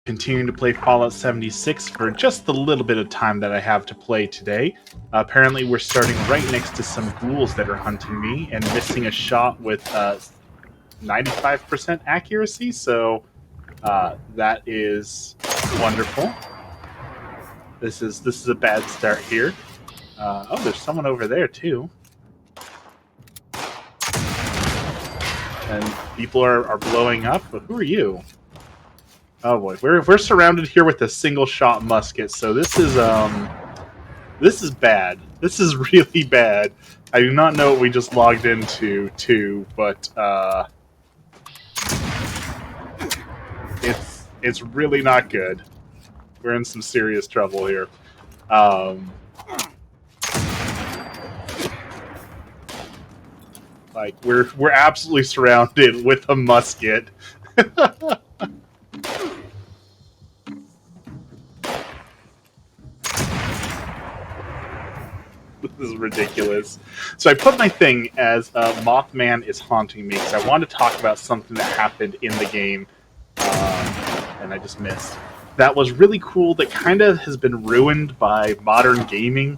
Continuing to play Fallout 76 for just the little bit of time that I have to play today. Apparently, we're starting right next to some ghouls that are hunting me and missing a shot with 95% accuracy, so that is wonderful. This is a bad start here. Oh, there's someone over there too. And people are blowing up, but who are you? Oh boy, we're surrounded here with a single shot musket, so this is bad. This is really bad. I do not know what we just logged into too, but it's really not good. We're in some serious trouble here. Like we're absolutely surrounded with a musket. This is ridiculous. So I put my thing as Mothman is haunting me because I wanted to talk about something that happened in the game, and I just missed. That was really cool. That kind of has been ruined by modern gaming,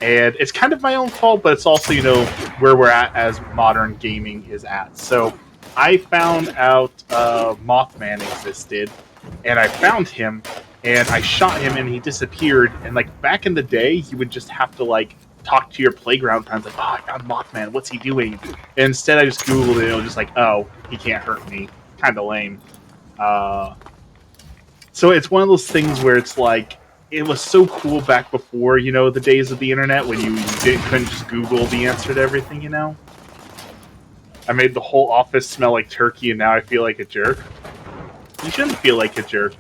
and it's kind of my own fault, but it's also where we're at as modern gaming is at. So I found out Mothman existed, and I found him, and I shot him, and he disappeared. And like back in the day, you would just have to like talk to your playground friends, like, "Oh, I found Mothman. What's he doing?" And instead, I just Googled it, and it was just like, "Oh, he can't hurt me." Kind of lame. So it's one of those things where it's like it was so cool back before the days of the internet when you couldn't just Google the answer to everything. I made the whole office smell like turkey, and now I feel like a jerk. You shouldn't feel like a jerk.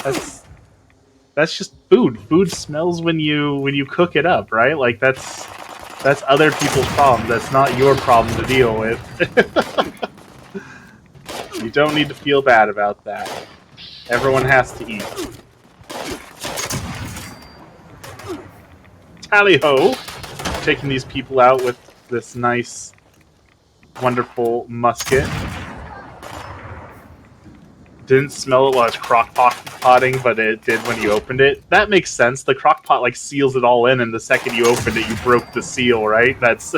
That's just food. Food smells when you cook it up, right? Like that's other people's problem. That's not your problem to deal with. You don't need to feel bad about that. Everyone has to eat. Tally-ho! Taking these people out with this nice, wonderful musket. Didn't smell it while I was crock-potting, but it did when you opened it. That makes sense. The crock-pot like seals it all in, and the second you opened it, you broke the seal, right? That's...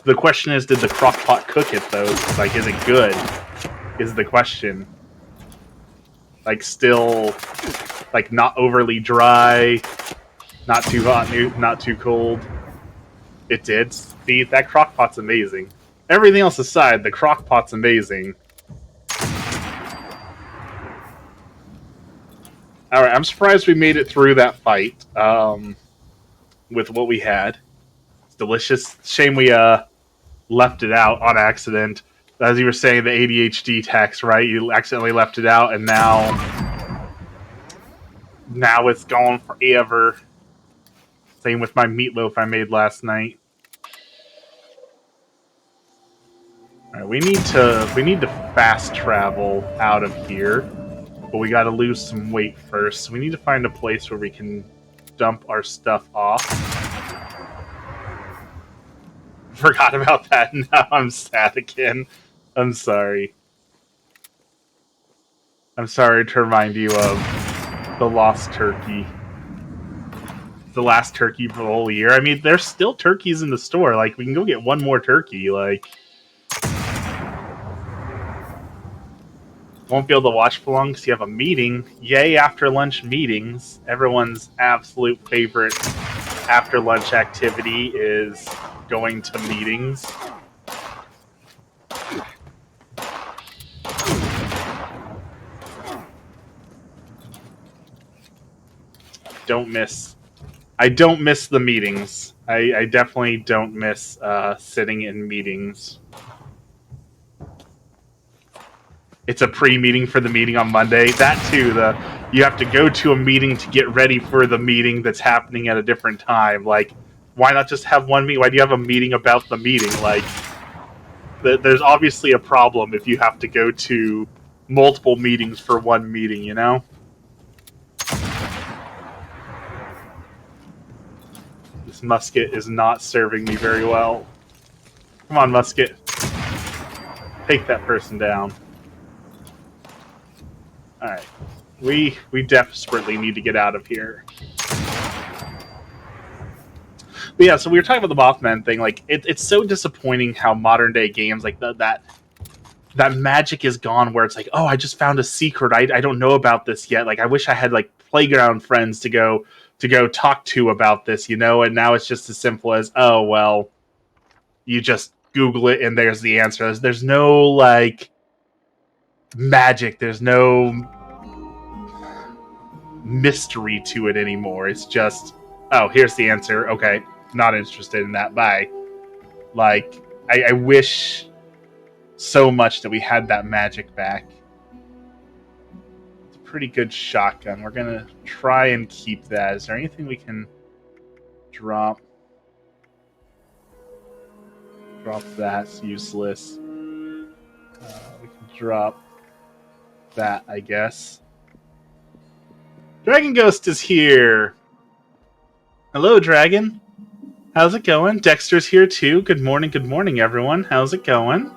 The question is, did the crock-pot cook it, though? Like, is it good? Is the question. Like, still... Like, not overly dry, not too hot, not too cold. It did. See, that crock-pot's amazing. Everything else aside, the crock-pot's amazing. Alright, I'm surprised we made it through that fight, with what we had. It's delicious. Shame we, left it out on accident. As you were saying, the ADHD text, right? You accidentally left it out, and now it's gone forever. Same with my meatloaf I made last night. Alright, we need to fast travel out of here, but we gotta lose some weight first. So we need to find a place where we can dump our stuff off. Forgot about that. Now I'm sad again. I'm sorry. I'm sorry to remind you of the lost turkey. The last turkey for the whole year. I mean, there's still turkeys in the store. Like, we can go get one more turkey. Like, won't be able to watch for long because you have a meeting. Yay, after lunch meetings. Everyone's absolute favorite after lunch activity is going to meetings. I don't miss the meetings. I definitely don't miss sitting in meetings. It's a pre-meeting for the meeting on Monday. That too, you have to go to a meeting to get ready for the meeting that's happening at a different time. Like, why not just have one meeting? Why do you have a meeting about the meeting? Like, there's obviously a problem if you have to go to multiple meetings for one meeting, This musket is not serving me very well. Come on, musket. Take that person down. Alright. We desperately need to get out of here. But yeah, so we were talking about the Mothman thing. Like, it's so disappointing how modern day games, like, that magic is gone where it's like, oh, I just found a secret. I don't know about this yet. Like, I wish I had, like, playground friends to go talk to about this, you know? And now it's just as simple as, oh, well, you just Google it and there's the answer. There's no, like, magic. There's no mystery to it anymore. It's just, oh, here's the answer. Okay, not interested in that. Bye. Like, I wish so much that we had that magic back. It's a pretty good shotgun. We're gonna try and keep that. Is there anything we can drop? Drop that's useless. We can drop that, I guess. Dragon Ghost is here. Hello, Dragon. How's it going? Dexter's here too. Good morning, everyone. How's it going?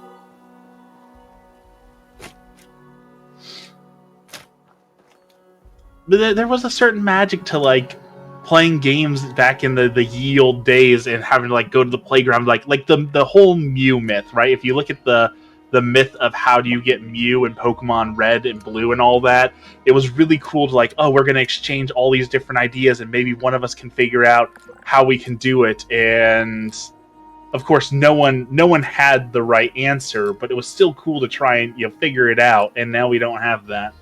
But there was a certain magic to, like, playing games back in the ye old days and having to, like, go to the playground, like the whole Mew myth, right? If you look at the myth of how do you get Mew and Pokemon Red and Blue and all that, it was really cool to, like, oh, we're going to exchange all these different ideas and maybe one of us can figure out how we can do it. And of course, no one had the right answer, but it was still cool to try and, you know, figure it out. And now we don't have that.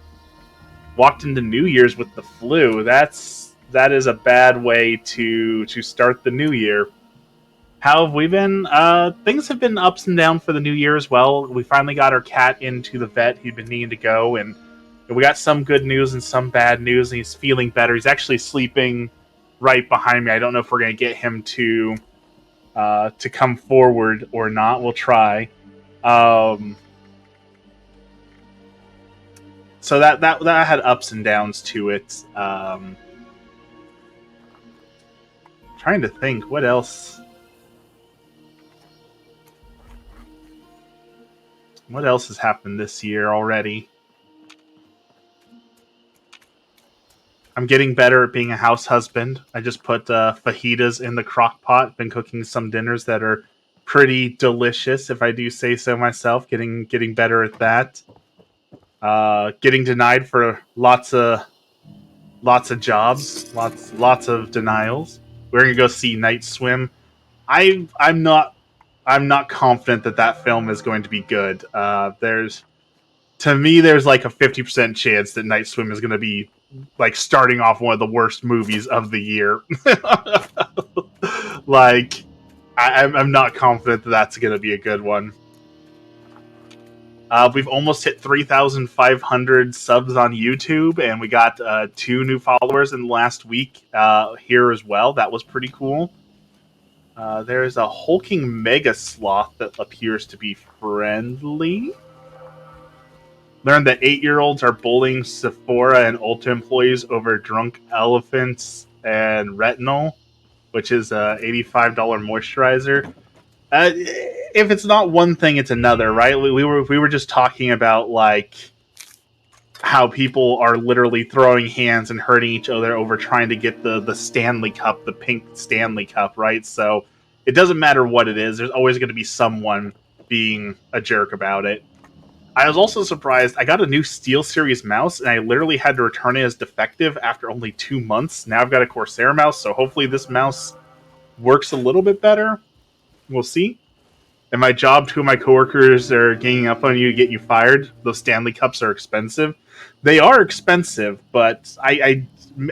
Walked into New Year's with the flu. That is a bad way to start the new year. How have we been? Things have been ups and downs for the new year as well. We finally got our cat into the vet. He'd been needing to go, and we got some good news and some bad news, and he's feeling better. He's actually sleeping right behind me. I don't know if we're going to get him to come forward or not. We'll try. So that had ups and downs to it. Trying to think, what else? What else has happened this year already? I'm getting better at being a house husband. I just put fajitas in the crock pot. Been cooking some dinners that are pretty delicious, if I do say so myself. Getting better at that. Getting denied for lots of jobs, lots of denials. We're gonna go see Night Swim. I'm not confident that film is going to be good. There's like a 50% chance that Night Swim is going to be, like, starting off one of the worst movies of the year. Like, I'm not confident that that's going to be a good one. We've almost hit 3,500 subs on YouTube, and we got 2 new followers in the last week here as well. That was pretty cool. There is a hulking mega sloth that appears to be friendly. Learned that 8-year-olds are bullying Sephora and Ulta employees over drunk elephants and retinol, which is a $85 moisturizer. If it's not one thing, it's another, right? We were just talking about, like, how people are literally throwing hands and hurting each other over trying to get the Stanley Cup, the pink Stanley Cup, right? So it doesn't matter what it is. There's always going to be someone being a jerk about it. I was also surprised. I got a new SteelSeries mouse, and I literally had to return it as defective after only 2 months. Now I've got a Corsair mouse, so hopefully this mouse works a little bit better. We'll see. In my job, 2 of my coworkers are ganging up on you to get you fired. Those Stanley Cups are expensive. They are expensive, but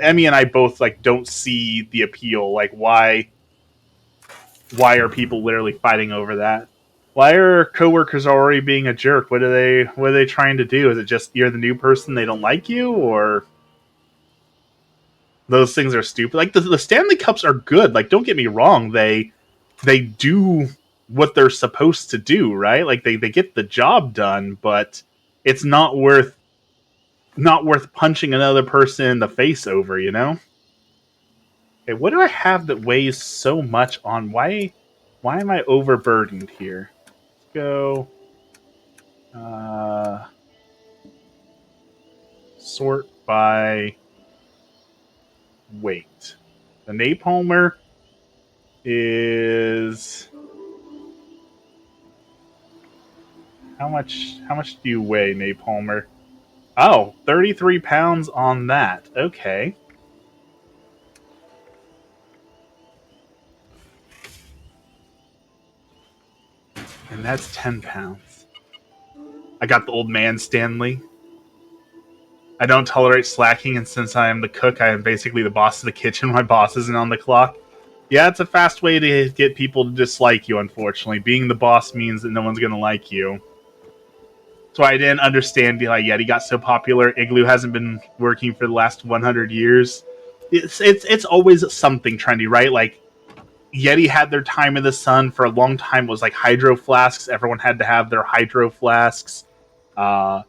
Emmy and I both, like, don't see the appeal. Like, why are people literally fighting over that? Why are coworkers already being a jerk? What are they trying to do? Is it just you're the new person, they don't like you, or those things are stupid? Like, the Stanley Cups are good. Like, don't get me wrong, they do what they're supposed to do, right? Like, they get the job done, but it's not worth punching another person in the face over, you know? Okay, what do I have that weighs so much on? Why am I overburdened here? Let's go. Uh, sort by weight. The napalmer is how much do you weigh, napalmer? Oh, 33 pounds on that. Okay. And that's 10 pounds. I got the old man Stanley. I don't tolerate slacking, and since I am the cook, I am basically the boss of the kitchen. My boss isn't on the clock. Yeah, it's a fast way to get people to dislike you, unfortunately. Being the boss means that no one's going to like you. That's why I didn't understand how Yeti got so popular. Igloo hasn't been working for the last 100 years. It's always something trendy, right? Like, Yeti had their time in the sun for a long time. It was like hydro flasks. Everyone had to have their hydro flasks. So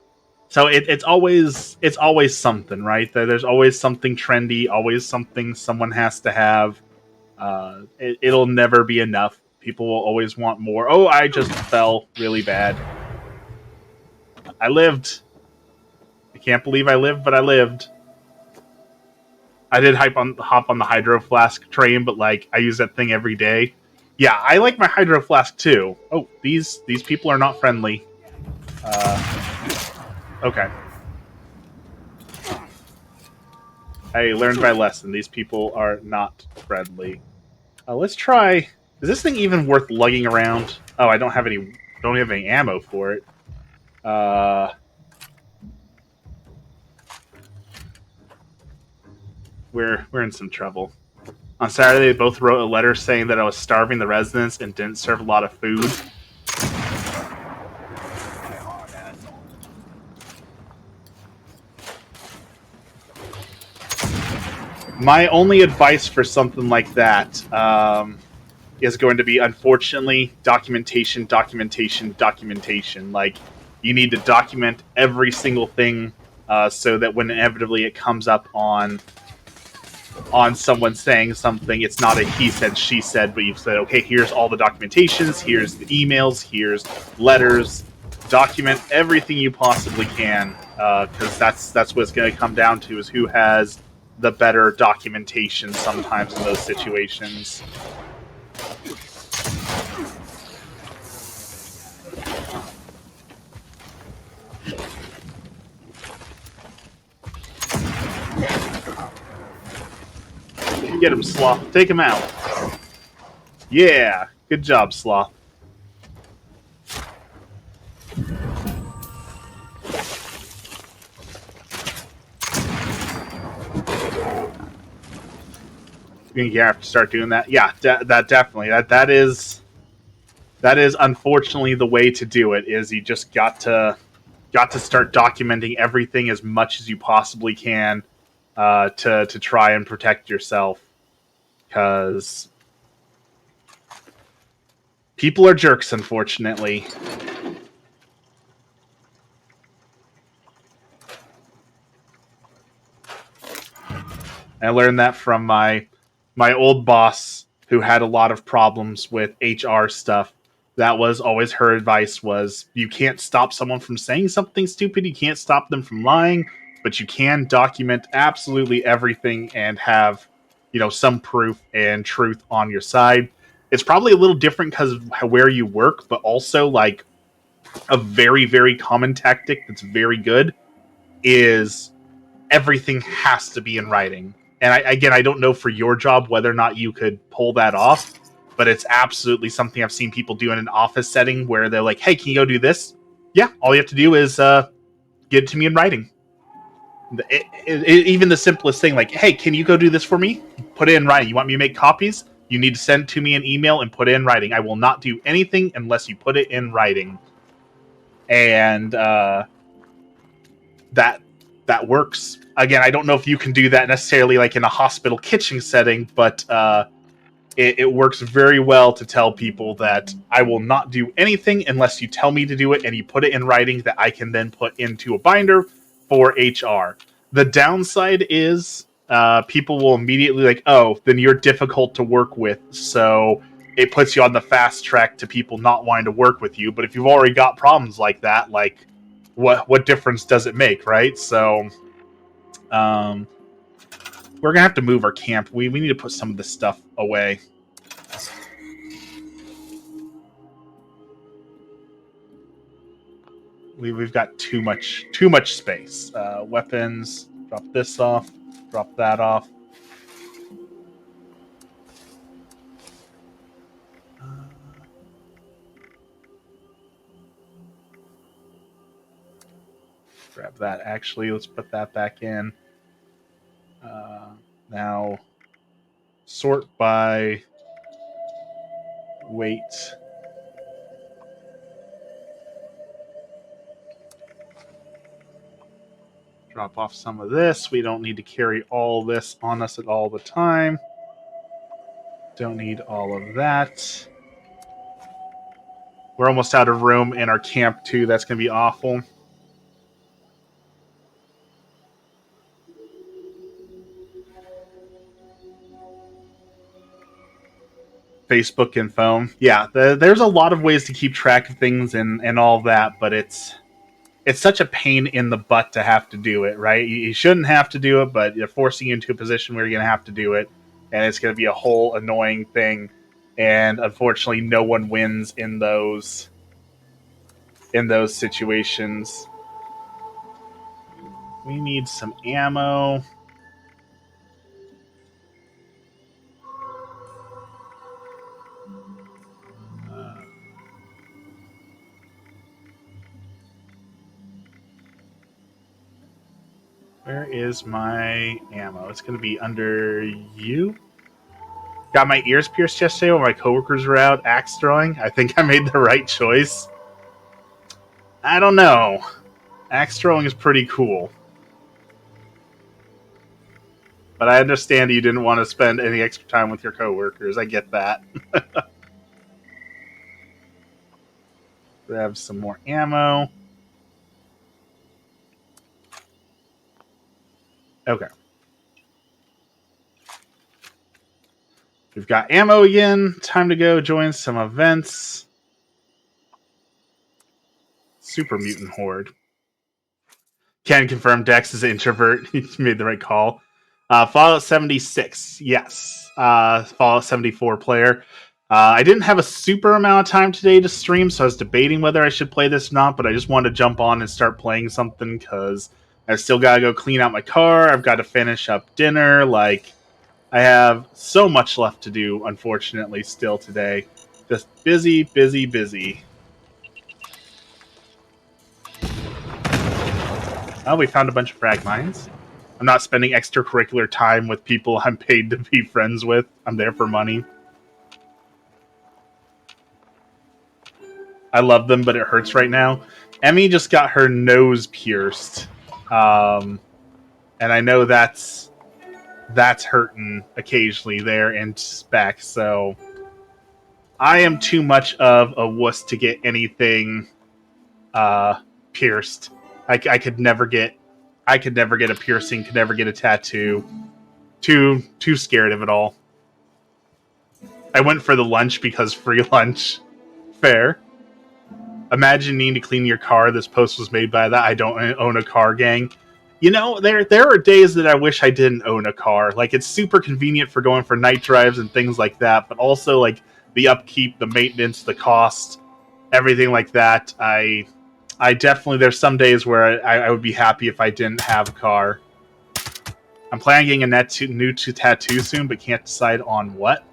it's always something, right? There's always something trendy, always something someone has to have. It'll never be enough. People will always want more. Oh, I just fell really bad. I lived. I can't believe I lived, but I lived. I did hop on the hydro flask train, but like I use that thing every day. Yeah, I like my hydro flask too. Oh, these people are not friendly. Okay. I learned my lesson. These people are not friendly. Let's try. Is this thing even worth lugging around? Oh, I don't have any ammo for it. We're in some trouble. On Saturday, they both wrote a letter saying that I was starving the residents and didn't serve a lot of food. My only advice for something like that is going to be, unfortunately, documentation, documentation, documentation. Like, you need to document every single thing so that when inevitably it comes up on someone saying something, it's not a he said, she said, but you've said, okay, here's all the documentations, here's the emails, here's letters. Document everything you possibly can, because that's what it's going to come down to, is who has the better documentation sometimes in those situations. Get him, Sloth. Take him out. Yeah, good job, Sloth. You have to start doing that. Yeah, that definitely. That is unfortunately the way to do it. Is you just got to start documenting everything as much as you possibly can to try and protect yourself, because people are jerks, unfortunately. I learned that from my old boss, who had a lot of problems with HR stuff. That was always her advice: was you can't stop someone from saying something stupid, you can't stop them from lying, but you can document absolutely everything and have, some proof and truth on your side. It's probably a little different because of where you work, but also, like, a very, very common tactic that's very good is everything has to be in writing. And again, I don't know for your job whether or not you could pull that off, but it's absolutely something I've seen people do in an office setting where they're like, "Hey, can you go do this?" Yeah, all you have to do is get it to me in writing. Even the simplest thing, like, "Hey, can you go do this for me?" Put it in writing. You want me to make copies? You need to send to me an email and put it in writing. I will not do anything unless you put it in writing. And that works. Again, I don't know if you can do that necessarily like in a hospital kitchen setting, but it works very well to tell people that I will not do anything unless you tell me to do it, and you put it in writing that I can then put into a binder for HR. The downside is people will immediately like, oh, then you're difficult to work with, so it puts you on the fast track to people not wanting to work with you. But if you've already got problems like that, like, what difference does it make, right? So, we're gonna have to move our camp. We need to put some of this stuff away. We've got too much space. Weapons. Drop this off. Drop that off. Grab that. Actually, let's put that back in. Now, sort by weight. Drop off some of this. We don't need to carry all this on us at all the time. Don't need all of that. We're almost out of room in our camp, too. That's going to be awful. Facebook and phone. Yeah, there's a lot of ways to keep track of things and all that, but it's such a pain in the butt to have to do it, right? You shouldn't have to do it, but you're forcing you into a position where you're going to have to do it, and it's going to be a whole annoying thing. And unfortunately, no one wins in those situations. We need some ammo. Where is my ammo? It's going to be under you. Got my ears pierced yesterday while my coworkers were out axe throwing. I think I made the right choice. I don't know. Axe throwing is pretty cool. But I understand you didn't want to spend any extra time with your coworkers. I get that. Grab some more ammo. Okay. We've got ammo again. Time to go join some events. Super Mutant Horde. Can confirm Dex is an introvert. He made the right call. Fallout 76. Yes. Fallout 74 player. I didn't have a super amount of time today to stream, so I was debating whether I should play this or not, but I just wanted to jump on and start playing something because I still got to go clean out my car. I've got to finish up dinner. Like, I have so much left to do, unfortunately, still today. Just busy, busy, busy. Oh, we found a bunch of frag mines. I'm not spending extracurricular time with people I'm paid to be friends with. I'm there for money. I love them, but it hurts right now. Emmy just got her nose pierced. And I know that's hurting occasionally there and back, so I am too much of a wuss to get anything pierced. I could never get a piercing, could never get a tattoo. Too scared of it all. I went for the lunch because free lunch. Fair. Imagine needing to clean your car. This post was made by that I don't own a car gang. You know, there are days that I wish I didn't own a car. Like, it's super convenient for going for night drives and things like that, but also like the upkeep, the maintenance, the cost, everything like that. I definitely, there's some days where I would be happy if I didn't have a car. I'm planning a new tattoo soon, but can't decide on what.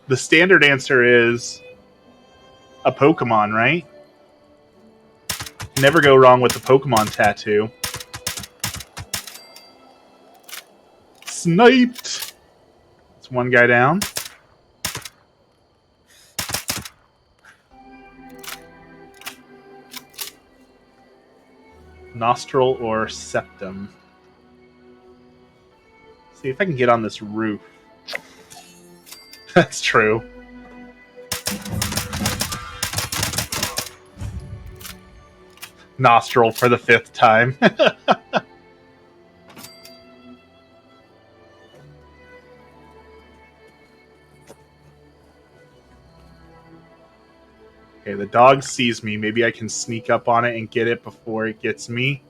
The standard answer is a Pokemon, right? Never go wrong with a Pokemon tattoo. Sniped! That's one guy down. Nostril or septum. See if I can get on this roof. That's true. Nostril for the 5th time. Okay, the dog sees me. Maybe I can sneak up on it and get it before it gets me.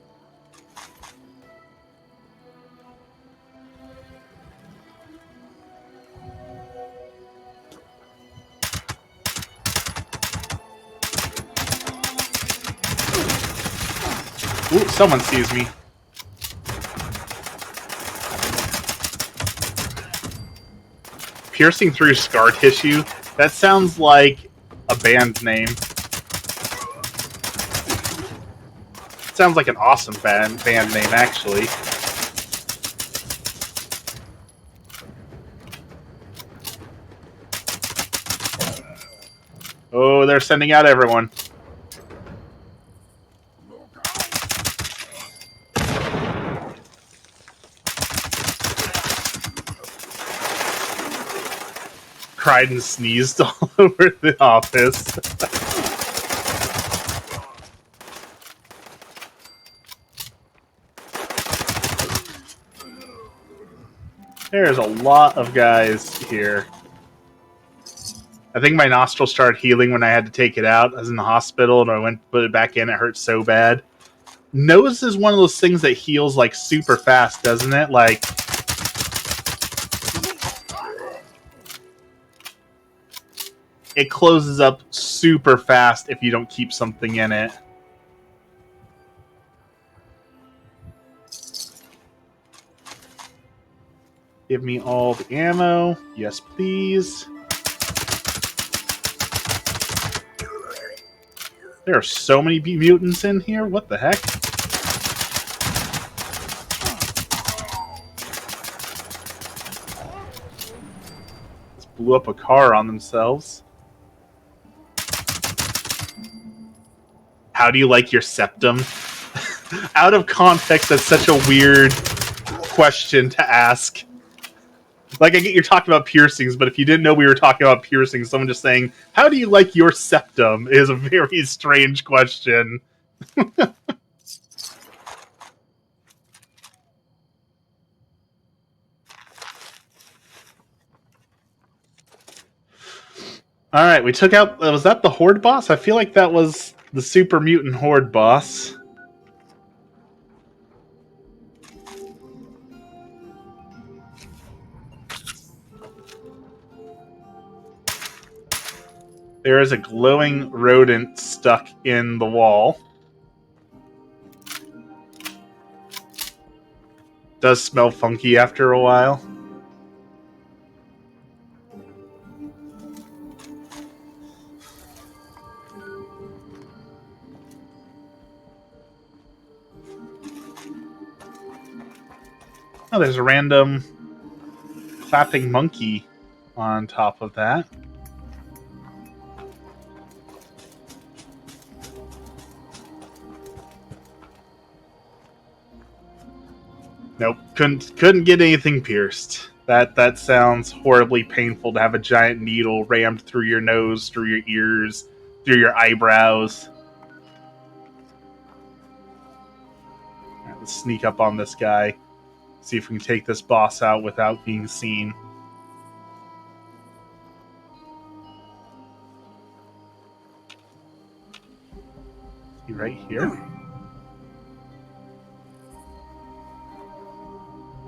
Ooh, someone sees me. Piercing through scar tissue? That sounds like a band name. Sounds like an awesome band name, actually. Oh, they're sending out everyone. Cried and sneezed all over the office. There's a lot of guys here. I think my nostrils started healing when I had to take it out. I was in the hospital and I went to put it back in. It hurt so bad. Nose is one of those things that heals like super fast, doesn't it? Like, it closes up super fast if you don't keep something in it. Give me all the ammo. Yes, please. There are so many mutants in here. What the heck? Just blew up a car on themselves. How do you like your septum? Out of context, that's such a weird question to ask. Like, I get you're talking about piercings, but if you didn't know we were talking about piercings, someone just saying, how do you like your septum is a very strange question. Alright, we took out... Was that the Horde boss? I feel like that was the Super Mutant Horde boss. There is a glowing rodent stuck in the wall. Does smell funky after a while. Oh, there's a random clapping monkey on top of that. Nope, couldn't get anything pierced. That sounds horribly painful to have a giant needle rammed through your nose, through your ears, through your eyebrows. All right, let's sneak up on this guy. See if we can take this boss out without being seen. Is he right here?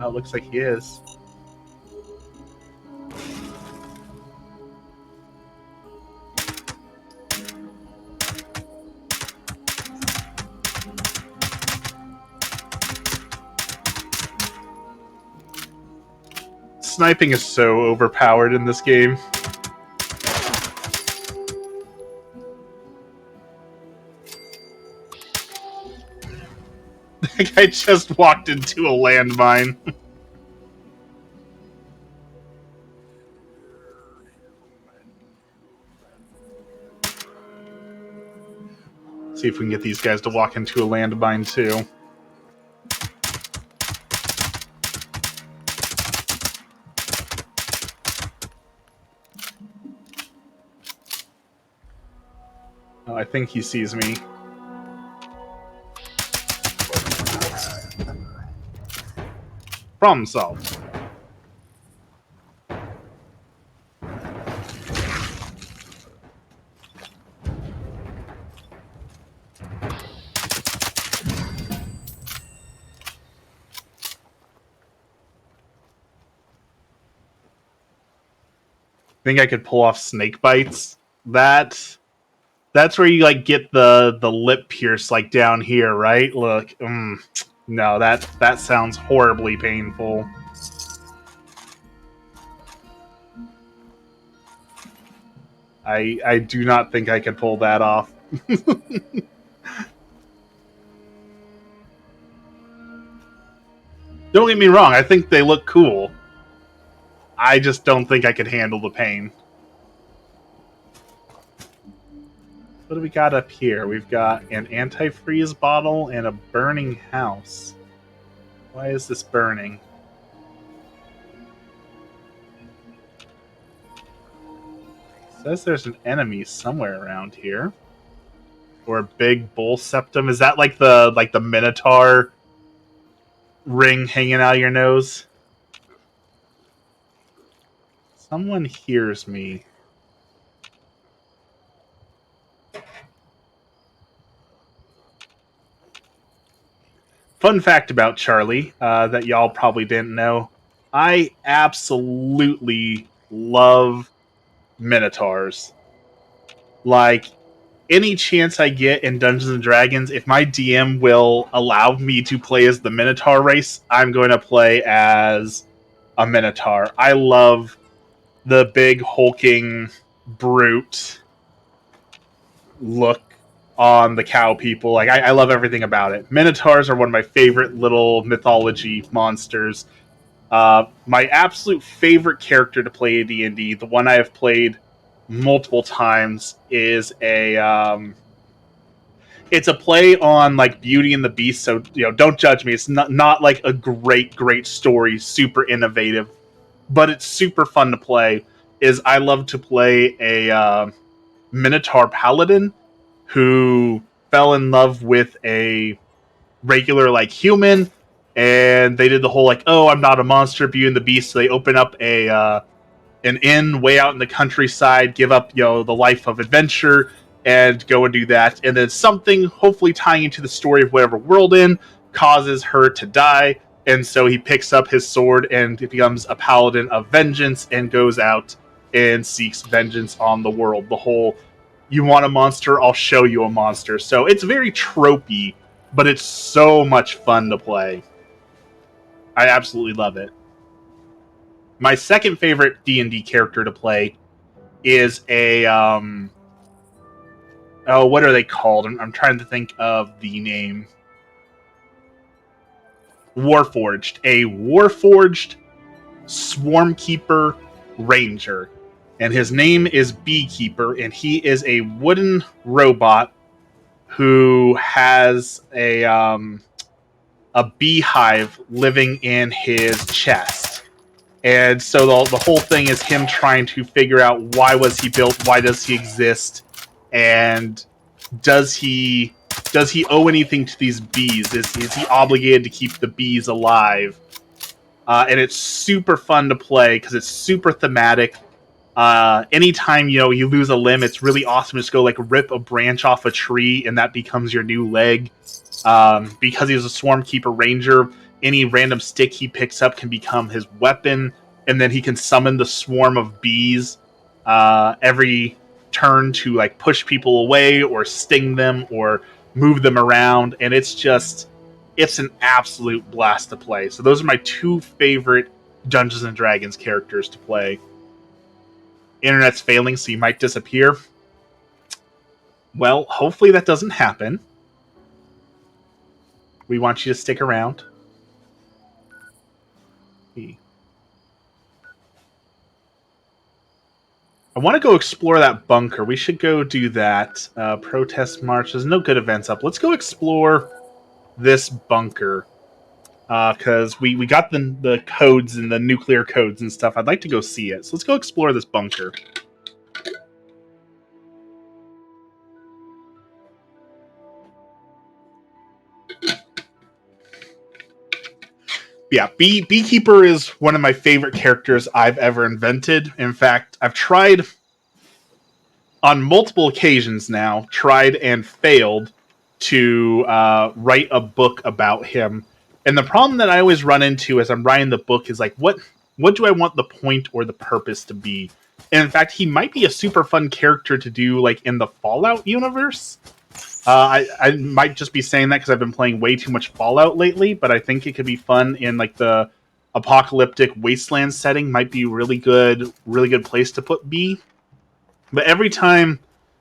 Oh, it looks like he is. Sniping is so overpowered in this game. That guy just walked into a landmine. See if we can get these guys to walk into a landmine too. Oh, I think he sees me. Problem solved. Think I could pull off snake bites? That's where you like get the lip pierce like down here, right? Look, no, that sounds horribly painful. I do not think I could pull that off. Don't get me wrong, I think they look cool. I just don't think I could handle the pain. What do we got up here? We've got an antifreeze bottle and a burning house. Why is this burning? It says there's an enemy somewhere around here. Or a big bull septum. Is that like the Minotaur ring hanging out of your nose? Someone hears me. Fun fact about Charlie that y'all probably didn't know. I absolutely love Minotaurs. Like, any chance I get in Dungeons and Dragons, if my DM will allow me to play as the Minotaur race, I'm going to play as a Minotaur. I love the big hulking brute look on the cow people. Like I love everything about it. Minotaurs are one of my favorite little mythology monsters. My absolute favorite character to play D&D, the one I have played multiple times, is it's a play on like Beauty and the Beast. So don't judge me. It's not like a great story, super innovative, but it's super fun to play. Is I love to play a Minotaur paladin who fell in love with a regular like human, and they did the whole like, oh, I'm not a monster, Beauty and the Beast. So they open up a an inn way out in the countryside, give up the life of adventure, and go and do that. And then something, hopefully tying into the story of whatever world in, causes her to die. And so he picks up his sword and becomes a paladin of vengeance and goes out and seeks vengeance on the world. The whole, you want a monster, I'll show you a monster. So it's very tropey, but it's so much fun to play. I absolutely love it. My second favorite D&D character to play is a oh, what are they called? I'm trying to think of the name. Warforged. A Warforged Swarmkeeper Ranger. And his name is Beekeeper, and he is a wooden robot who has a beehive living in his chest. And so the whole thing is him trying to figure out why was he built, why does he exist, and does he owe anything to these bees? Is he obligated to keep the bees alive? And it's super fun to play because it's super thematic. Anytime you lose a limb, it's really awesome to just go like rip a branch off a tree and that becomes your new leg. Because he's a Swarmkeeper Ranger, any random stick he picks up can become his weapon, and then he can summon the swarm of bees every turn to like push people away or sting them or move them around, and it's an absolute blast to play. So those are my two favorite Dungeons and Dragons characters to play. Internet's failing, so you might disappear. Well, hopefully that doesn't happen. We want you to stick around. I want to go explore that bunker. We should go do that. Protest march. There's no good events up. Let's go explore this bunker. Because we got the codes and the nuclear codes and stuff. I'd like to go see it. So let's go explore this bunker. Yeah, Beekeeper is one of my favorite characters I've ever invented. In fact, I've tried on multiple occasions now, tried and failed to write a book about him. And the problem that I always run into as I'm writing the book is like, what do I want the point or the purpose to be? And in fact, he might be a super fun character to do like in the Fallout universe. I might just be saying that because I've been playing way too much Fallout lately, but I think it could be fun in like the apocalyptic wasteland setting. Might be really good place to put B. But every time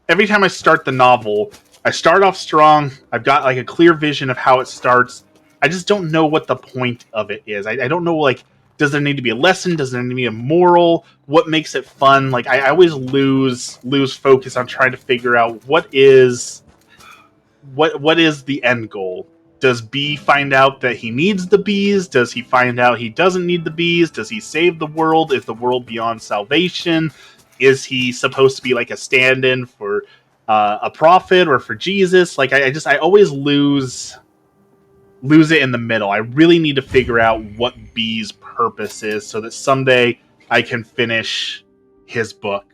I start the novel, I start off strong. I've got like a clear vision of how it starts. I just don't know what the point of it is. I don't know, like, does there need to be a lesson? Does there need to be a moral? What makes it fun? Like, I always lose focus on trying to figure out what is the end goal. Does B find out that he needs the bees? Does he find out he doesn't need the bees? Does he save the world? Is the world beyond salvation? Is he supposed to be like a stand-in for a prophet or for Jesus? Like I always lose it in the middle. I really need to figure out what B's purpose is so that someday I can finish his book.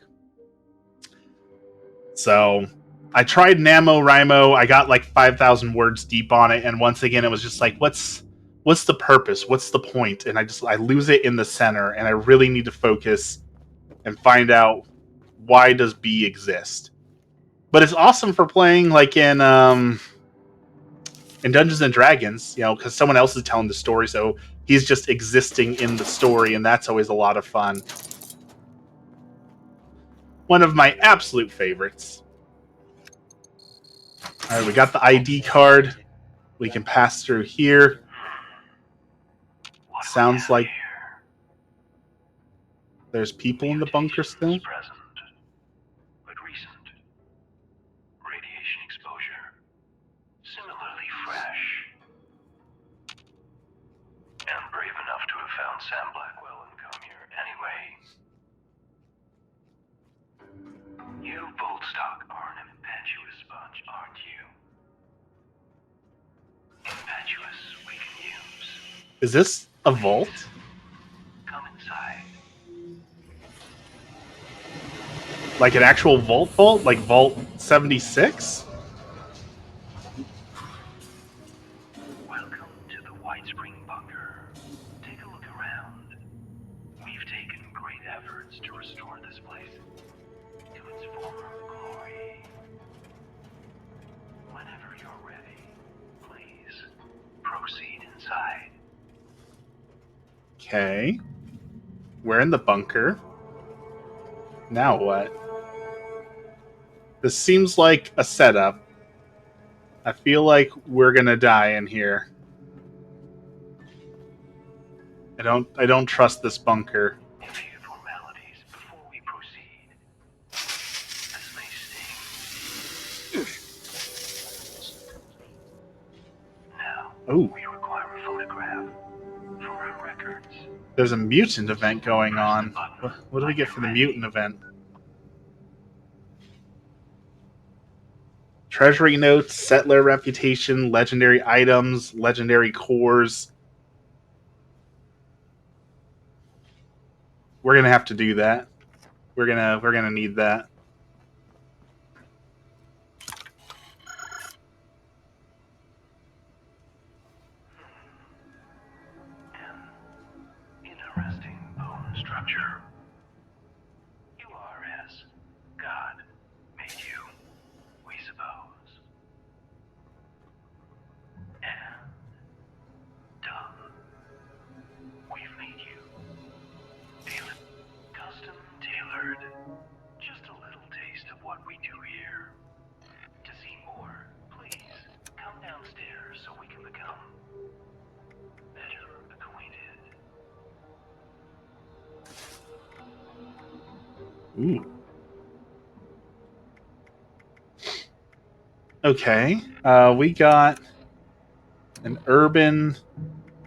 So I tried NaNoWriMo. I got like 5,000 words deep on it, and once again, it was just like, what's the purpose? What's the point? And I lose it in the center, and I really need to focus and find out why does B exist. But it's awesome for playing like in Dungeons and Dragons, you know, because someone else is telling the story, so he's just existing in the story, and that's always a lot of fun. One of my absolute favorites. All right, we got the ID card. We can pass through here. Sounds like there's people in the bunker still. But recent. Radiation exposure. Similarly fresh. And brave enough to have found Sam Blackwell and come here anyway. You, Boldstock, are an impetuous bunch, aren't you? Impetuous we can use. Is this a vault? Come inside. Like an actual vault? Like Vault 76? Welcome to the White Spring Bunker. Take a look around. We've taken great efforts to restore this place to its former glory. Whenever you're ready, please proceed inside. Okay. We're in the bunker. Now what? This seems like a setup. I feel like we're gonna die in here. I don't trust this bunker. A few formalities before we proceed. This may sting. Now, Oh, we require a photograph for our records. there's a mutant event going on. What do we get for the mutant event? Treasury notes, settler reputation, legendary items, legendary cores. We're gonna have to do that. We're gonna need that. An interesting bone structure. You are as God made you, we suppose. And done. We've made you. Custom tailored. Just a little taste of what we do here. To see more, please come downstairs so we can become better acquainted. Ooh. Okay. We got an urban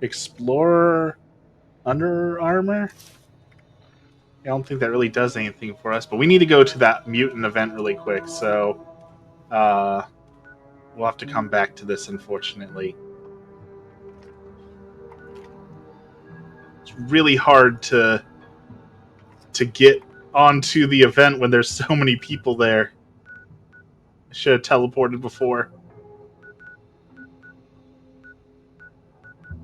explorer Under Armour. I don't think that really does anything for us, but we need to go to that mutant event really quick, so we'll have to come back to this, unfortunately. It's really hard to get onto the event when there's so many people there. I should have teleported before.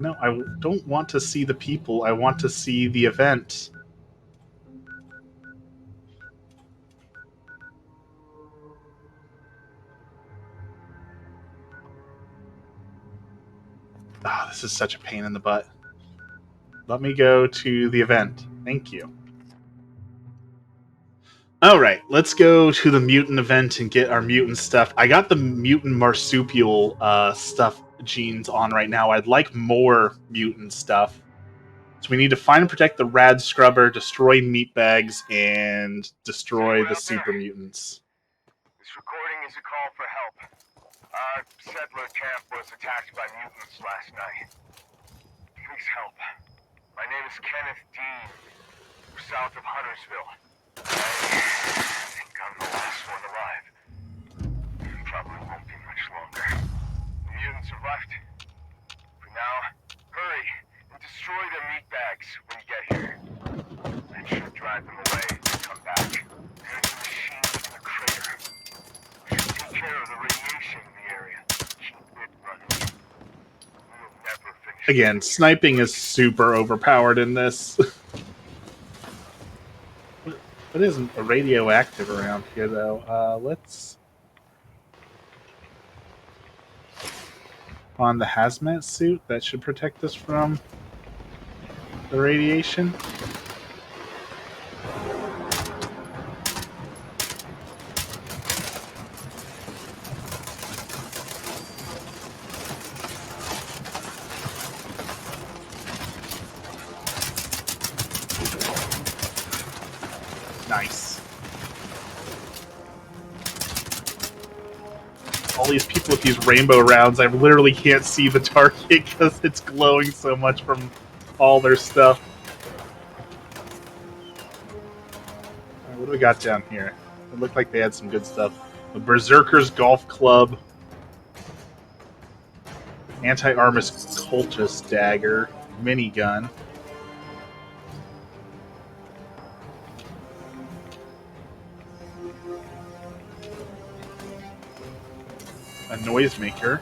No, I don't want to see the people. I want to see the event. Oh, this is such a pain in the butt. Let me go to the event. Thank you. Alright, let's go to the mutant event and get our mutant stuff. I got the mutant marsupial stuff genes on right now. I'd like more mutant stuff. So we need to find and protect the rad scrubber, destroy meatbags, and destroy the super mutants. This recording is a call for help. Our settler camp was attacked by mutants last night. Please help. My name is Kenneth Dean. We're south of Huntersville. I think I'm the last one alive. Probably won't be much longer. The mutants have left. For now, hurry and destroy their meat bags when you get here. That should drive them away and come back. There's a machine in the crater. We should take care of the radiation in the area. Keep it running. We'll never finish. Again, sniping is super overpowered in this. What isn't radioactive around here, though? Let's... on the hazmat suit. That should protect us from the radiation. Nice. All these people with these rainbow rounds, I literally can't see the target because it's glowing so much from all their stuff. Right, what do we got down here? It looked like they had some good stuff. The Berserker's Golf Club. Anti-Armor's Cultist Dagger. Minigun. A noisemaker.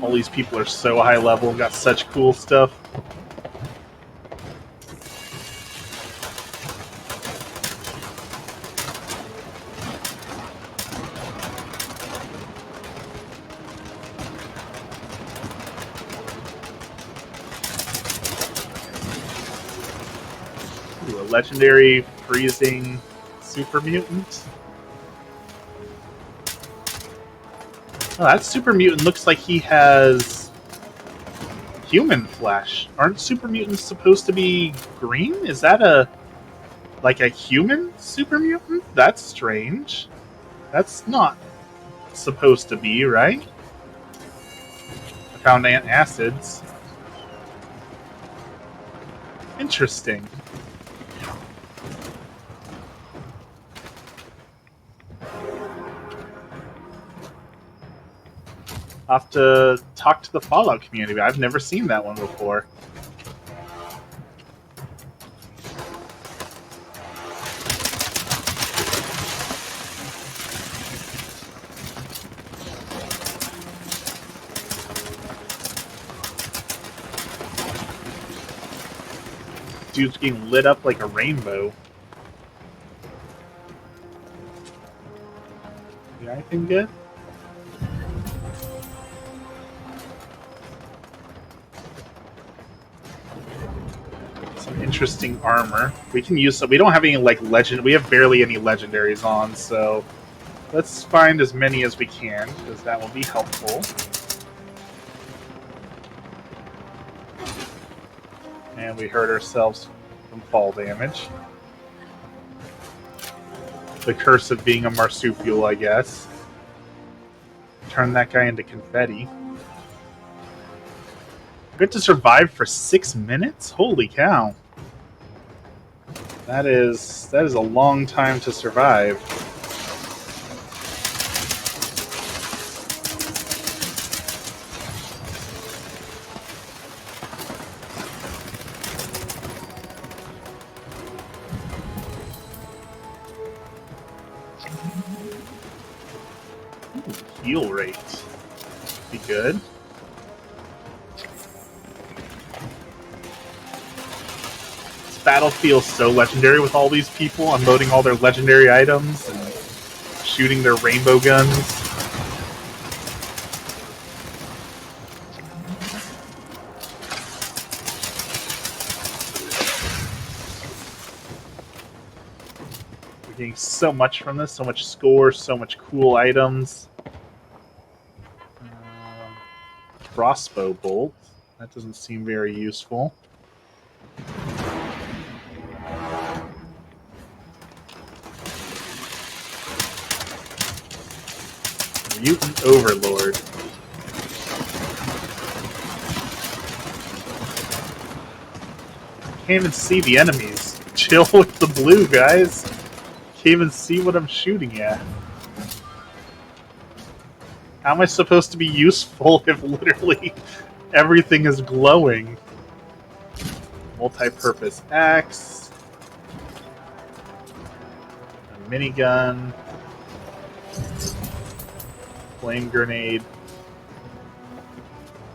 All these people are so high level and got such cool stuff. Ooh, a legendary freezing super mutant. Oh, that super mutant looks like he has human flesh. Aren't super mutants supposed to be green? Is that like a human super mutant? That's strange. That's not supposed to be, right? I found antacids. Interesting. I'll have to talk to the Fallout community. I've never seen that one before. Dude's getting lit up like a rainbow. You got anything good? Some interesting armor. We can use some. We don't have any like legend. We have barely any legendaries on, so let's find as many as we can because that will be helpful. And we hurt ourselves from fall damage. The curse of being a marsupial, I guess. Turn that guy into confetti. Good to survive for 6 minutes? Holy cow. That is a long time to survive. Heal rate. Be good. battle feels so legendary with all these people unloading all their legendary items and shooting their rainbow guns. We're getting so much from this, so much score, so much cool items. Crossbow bolt. That doesn't seem very useful. Mutant Overlord. Can't even see the enemies. Chill with the blue, guys. Can't even see what I'm shooting at. How am I supposed to be useful if literally everything is glowing? Multi-purpose axe. A minigun. Flame grenade.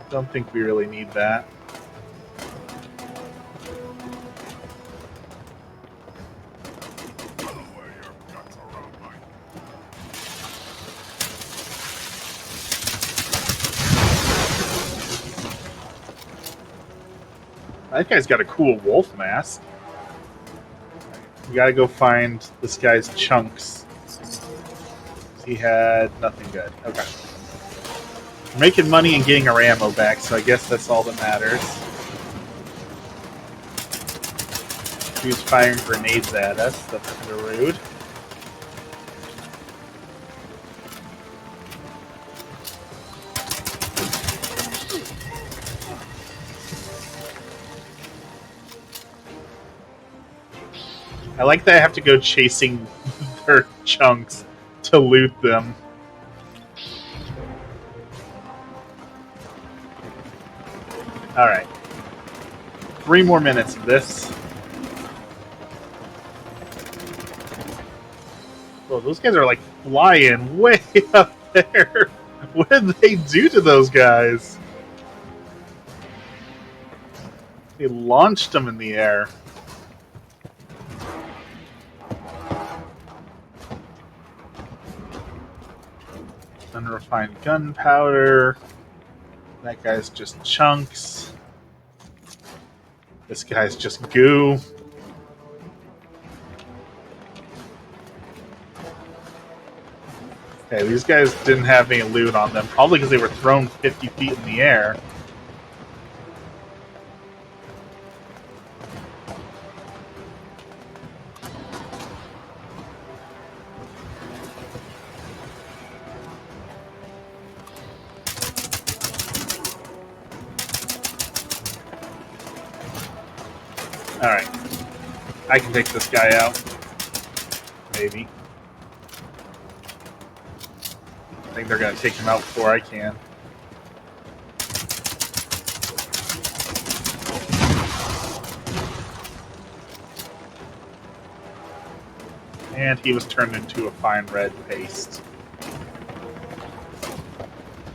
Don't think we really need that. That guy's got a cool wolf mask. We gotta go find this guy's chunks. He had nothing good. Okay. We're making money and getting our ammo back, so I guess that's all that matters. He was firing grenades at us. That's kind of rude. I like that I have to go chasing their chunks to loot them. Alright. 3 more minutes of this. Whoa, those guys are like flying way up there. What did they do to those guys? They launched them in the air. Unrefined gunpowder. That guy's just chunks. This guy's just goo. Okay, these guys didn't have any loot on them, probably because they were thrown 50 feet in the air. Alright. I can take this guy out. Maybe. I think they're going to take him out before I can. And he was turned into a fine red paste.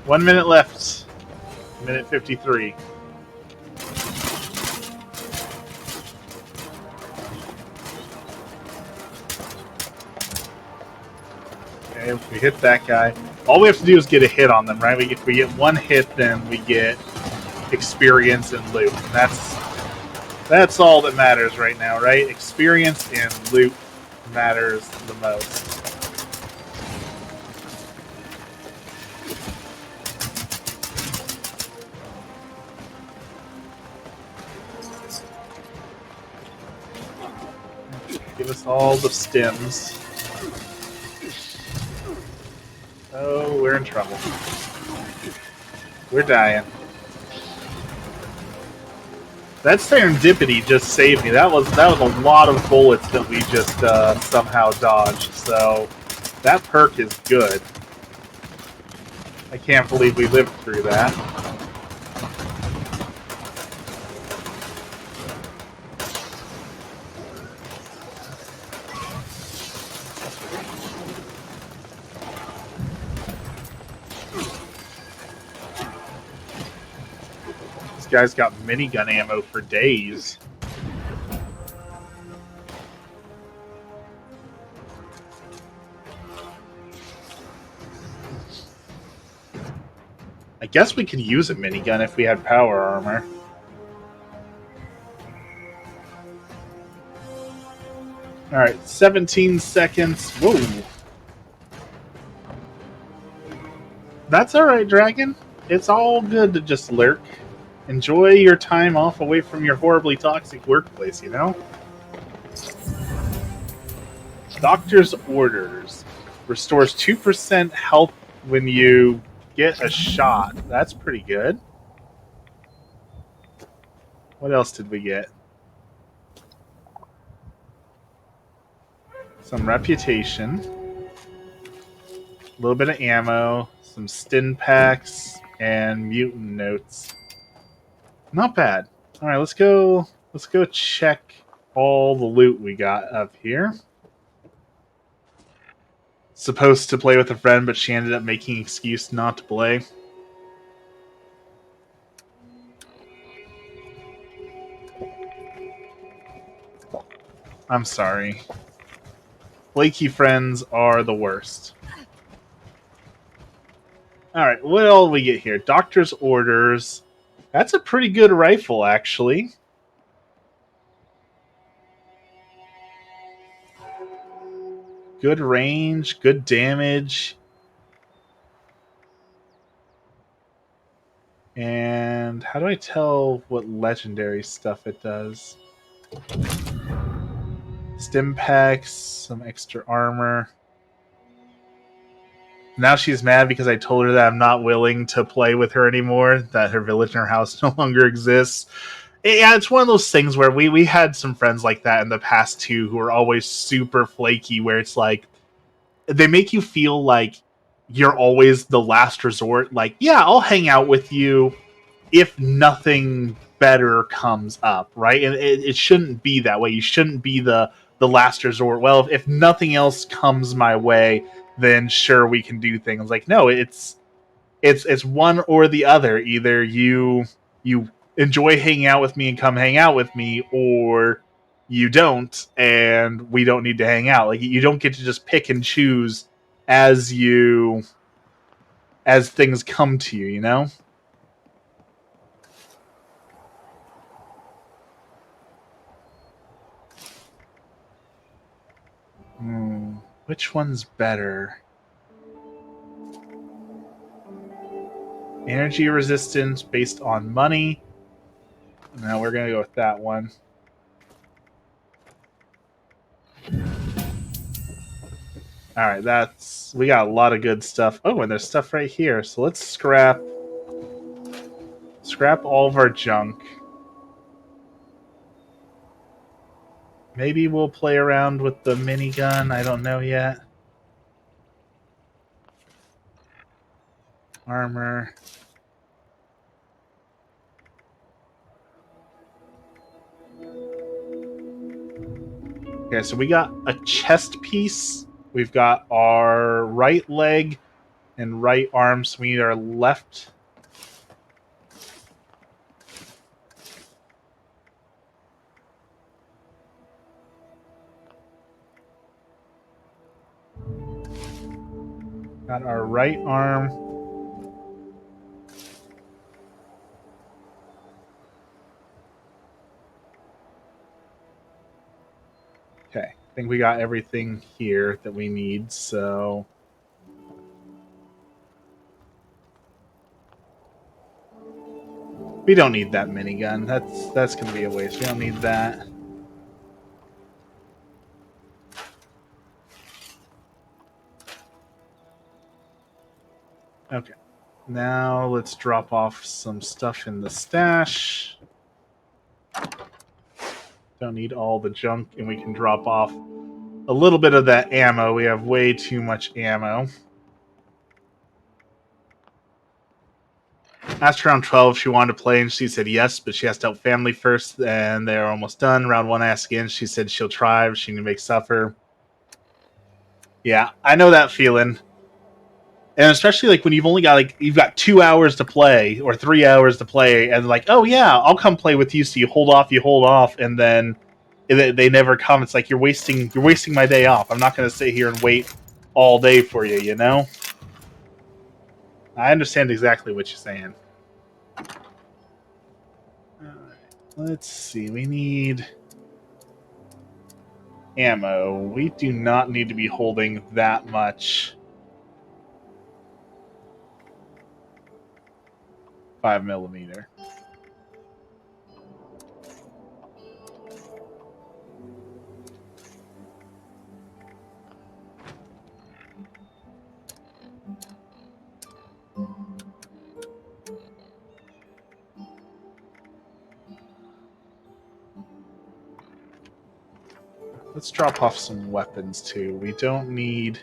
1 minute left. Minute 53. Okay, if we hit that guy. All we have to do is get a hit on them, right? If we get 1 hit, then we get experience and loot. And that's all that matters right now, right? Experience and loot matters the most. Give us all the stems. Oh, we're in trouble. We're dying. That serendipity just saved me. That was a lot of bullets that we just somehow dodged. So that perk is good. I can't believe we lived through that. This guy's got minigun ammo for days. I guess we could use a minigun if we had power armor. Alright, 17 seconds. Whoa. That's alright, Dragon. It's all good to just lurk. Enjoy your time off away from your horribly toxic workplace, you know? Doctor's orders. Restores 2% health when you get a shot. That's pretty good. What else did we get? Some reputation. A little bit of ammo. Some stim packs. And mutant notes. Not bad. Alright, let's go check all the loot we got up here. Supposed to play with a friend, but she ended up making an excuse not to play. I'm sorry. Flaky friends are the worst. Alright, what all do we get here? Doctor's orders. That's a pretty good rifle, actually. Good range, good damage. And how do I tell what legendary stuff it does? Stim packs, some extra armor. Now she's mad because I told her that I'm not willing to play with her anymore, that her village and her house no longer exists. Yeah, it's one of those things where we had some friends like that in the past too, who are always super flaky, where it's like, they make you feel like you're always the last resort. Like, yeah, I'll hang out with you if nothing better comes up, right? And it shouldn't be that way. You shouldn't be the last resort. Well, if nothing else comes my way, then sure, we can do things. Like, no, it's one or the other. Either you enjoy hanging out with me and come hang out with me, or you don't, and we don't need to hang out. Like, you don't get to just pick and choose as things come to you, you know? Which one's better? Energy resistance based on money. No, we're gonna go with that one. Alright, we got a lot of good stuff. Oh, and there's stuff right here. So let's scrap all of our junk. Maybe we'll play around with the minigun. I don't know yet. Armor. Okay, so we got a chest piece. We've got our right leg and right arm, so we need our left. Got our right arm. Okay, I think we got everything here that we need, so... We don't need that minigun. That's going to be a waste. We don't need that. Okay. Now let's drop off some stuff in the stash. Don't need all the junk, and we can drop off a little bit of that ammo. We have way too much ammo. Asked her around 12 if she wanted to play, and she said yes, but she has to help family first, and they're almost done. Round 1 asked again. She said she'll try, but she can make suffer. Yeah, I know that feeling. And especially like when you've got 2 hours to play or 3 hours to play, and like, oh yeah, I'll come play with you. So you hold off, and then they never come. It's like you're wasting my day off. I'm not going to sit here and wait all day for you, you know. I understand exactly what you're saying. Alright, let's see. We need ammo. We do not need to be holding that much 5mm. Let's drop off some weapons too. We don't need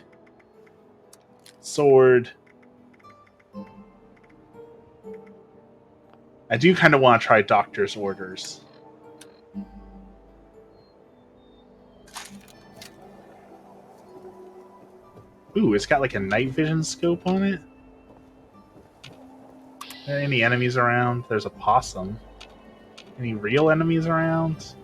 sword. I do kind of want to try doctor's orders. Ooh, it's got like a night vision scope on it. Are there any enemies around? There's a possum. Any real enemies around?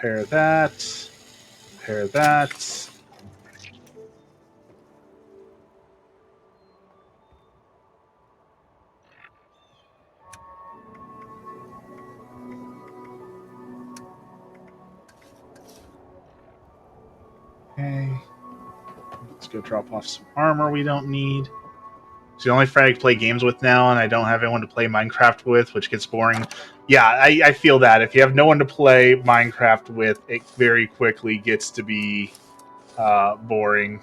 Repair that. Repair that. Okay. Let's go drop off some armor we don't need. It's the only friend I play games with now, and I don't have anyone to play Minecraft with, which gets boring. Yeah, I feel that. If you have no one to play Minecraft with, it very quickly gets to be boring.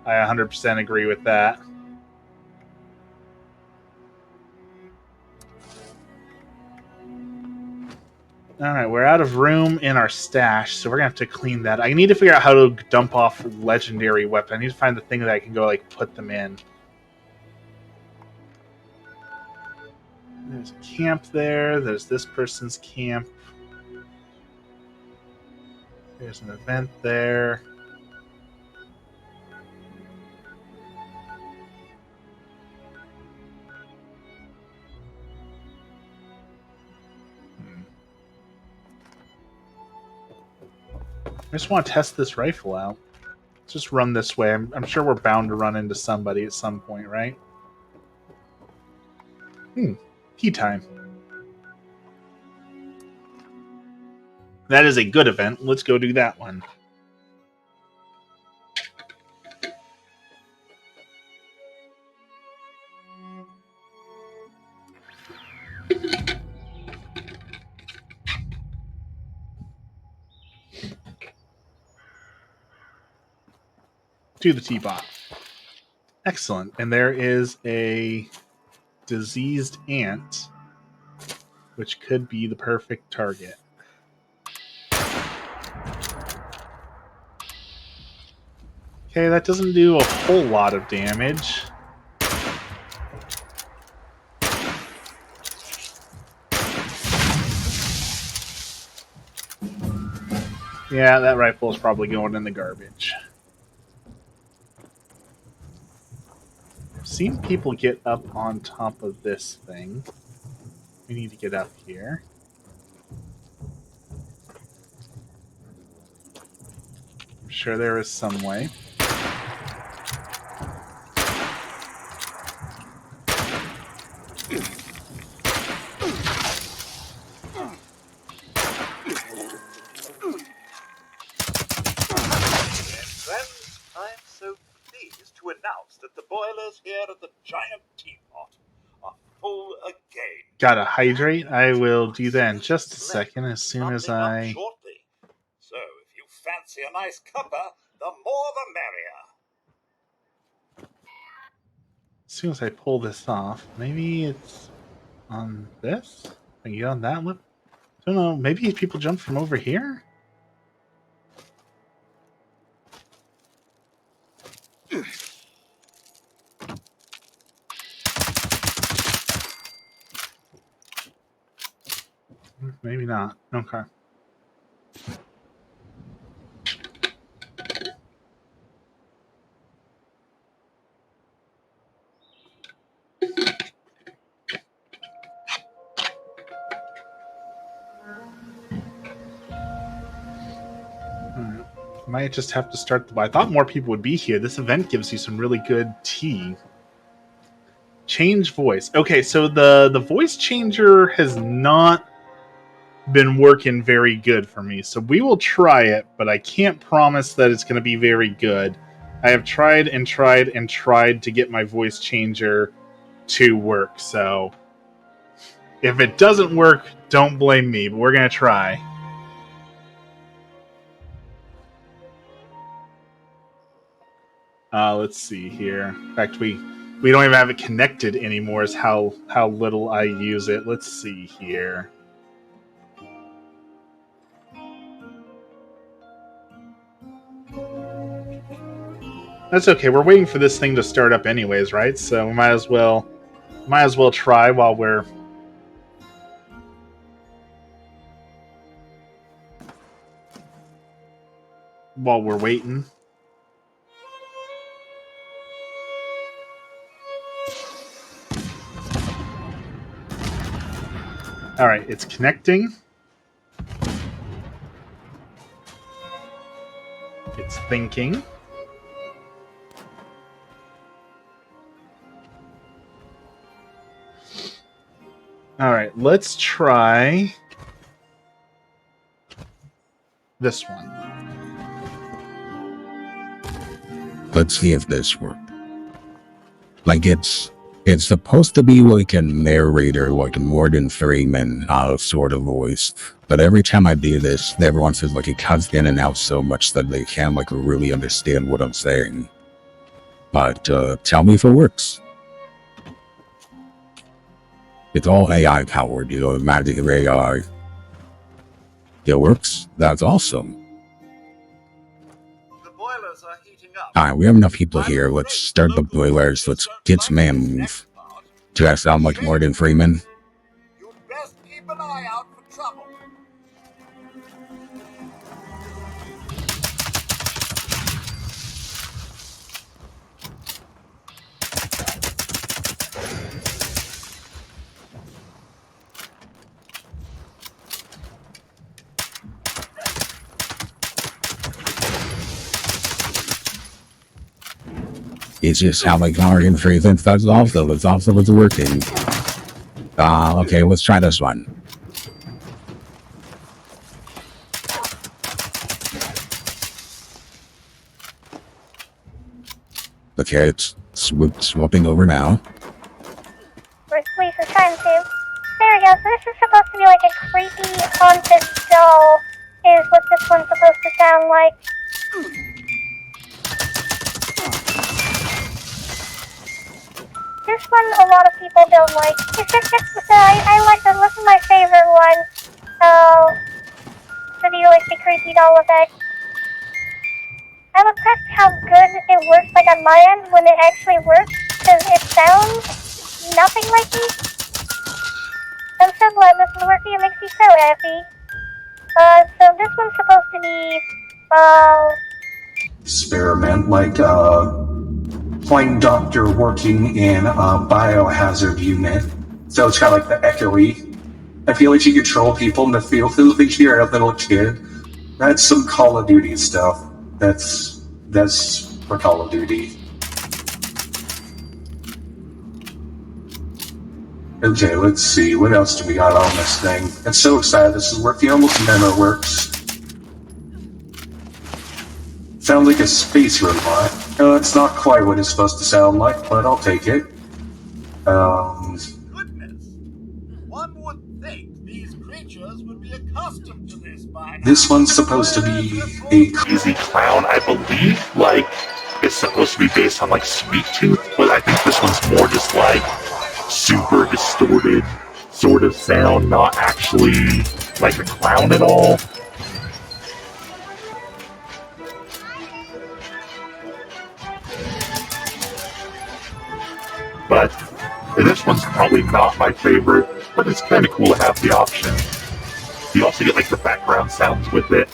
I 100% agree with that. Alright, we're out of room in our stash, so we're gonna have to clean that. I need to figure out how to dump off legendary weapons. I need to find the thing that I can go, like, put them in. There's a camp there. There's this person's camp. There's an event there. I just want to test this rifle out. Let's just run this way. I'm sure we're bound to run into somebody at some point, right? Tea time. That is a good event. Let's go do that one. To the teapot. Excellent. And there is a diseased ant, which could be the perfect target. Okay, that doesn't do a whole lot of damage. Yeah, that rifle is probably going in the garbage. I've seen people get up on top of this thing. We need to get up here. I'm sure there is some way. Friends, I'm so pleased to announce that the boilers here at the giant teapot are full again. Gotta hydrate. I will do that in just a second as soon as I... Shortly. So, if you fancy a nice cuppa, the more the merrier. As soon as I pull this off. Maybe it's on this? I can get on that one? I don't know. Maybe people jump from over here? Maybe not. Okay. Might just have to start the... I thought more people would be here. This event gives you some really good tea. Change voice. Okay, so the voice changer has not been working very good for me. So we will try it, but I can't promise that it's going to be very good. I have tried and tried and tried to get my voice changer to work. So if it doesn't work, don't blame me, but we're going to try. Let's see here. In fact, we don't even have it connected anymore, is how little I use it. Let's see here. That's okay. We're waiting for this thing to start up anyways, right? So we might as well try while we're waiting. All right, it's connecting. It's thinking. All right, let's try this one. Let's see if this works. Like it's supposed to be like a narrator, like a Morgan Freeman sort of voice. But every time I do this, everyone says like it cuts in and out so much that they can't like really understand what I'm saying. But tell me if it works. It's all AI powered, you know, magic of AI. It works. That's awesome. The boilers are heating up. Alright, we have enough people here. Let's start the boilers. Let's get some man move. Do I sound like Morgan Freeman? You'd best keep an eye out for trouble. It's just how like Morgan Freeman. That's awesome. It's awesome. It's working. Okay, let's try this one. Okay, it's swooping over now. Where's police is trying to? There we go. So this is supposed to be like a creepy haunted doll, is what this one's supposed to sound like. This one a lot of people don't like. I like this. This is my favorite one. To do like the creepy doll effect. I'm impressed how good it works like on my end when it actually works, because it sounds nothing like me. I'm so glad this is working, it makes me so happy. So this one's supposed to be, experiment, like playing doctor working in a biohazard unit. So it's kind of like the echoey. I feel like you control people in the field who think you're a little kid. That's some Call of Duty stuff. That's for Call of Duty. Okay, let's see. What else do we got on this thing? I'm so excited this is working. Almost never works. Sounds like a space robot. It's not quite what it's supposed to sound like, but I'll take it. Goodness. One would think these creatures would be accustomed to this by now. This one's supposed to be a Crazy Clown, I believe. Like, it's supposed to be based on like Sweet Tooth, but I think this one's more just like super distorted sort of sound, not actually like a clown at all. But this one's probably not my favorite, but it's kind of cool to have the option. You also get like the background sounds with it.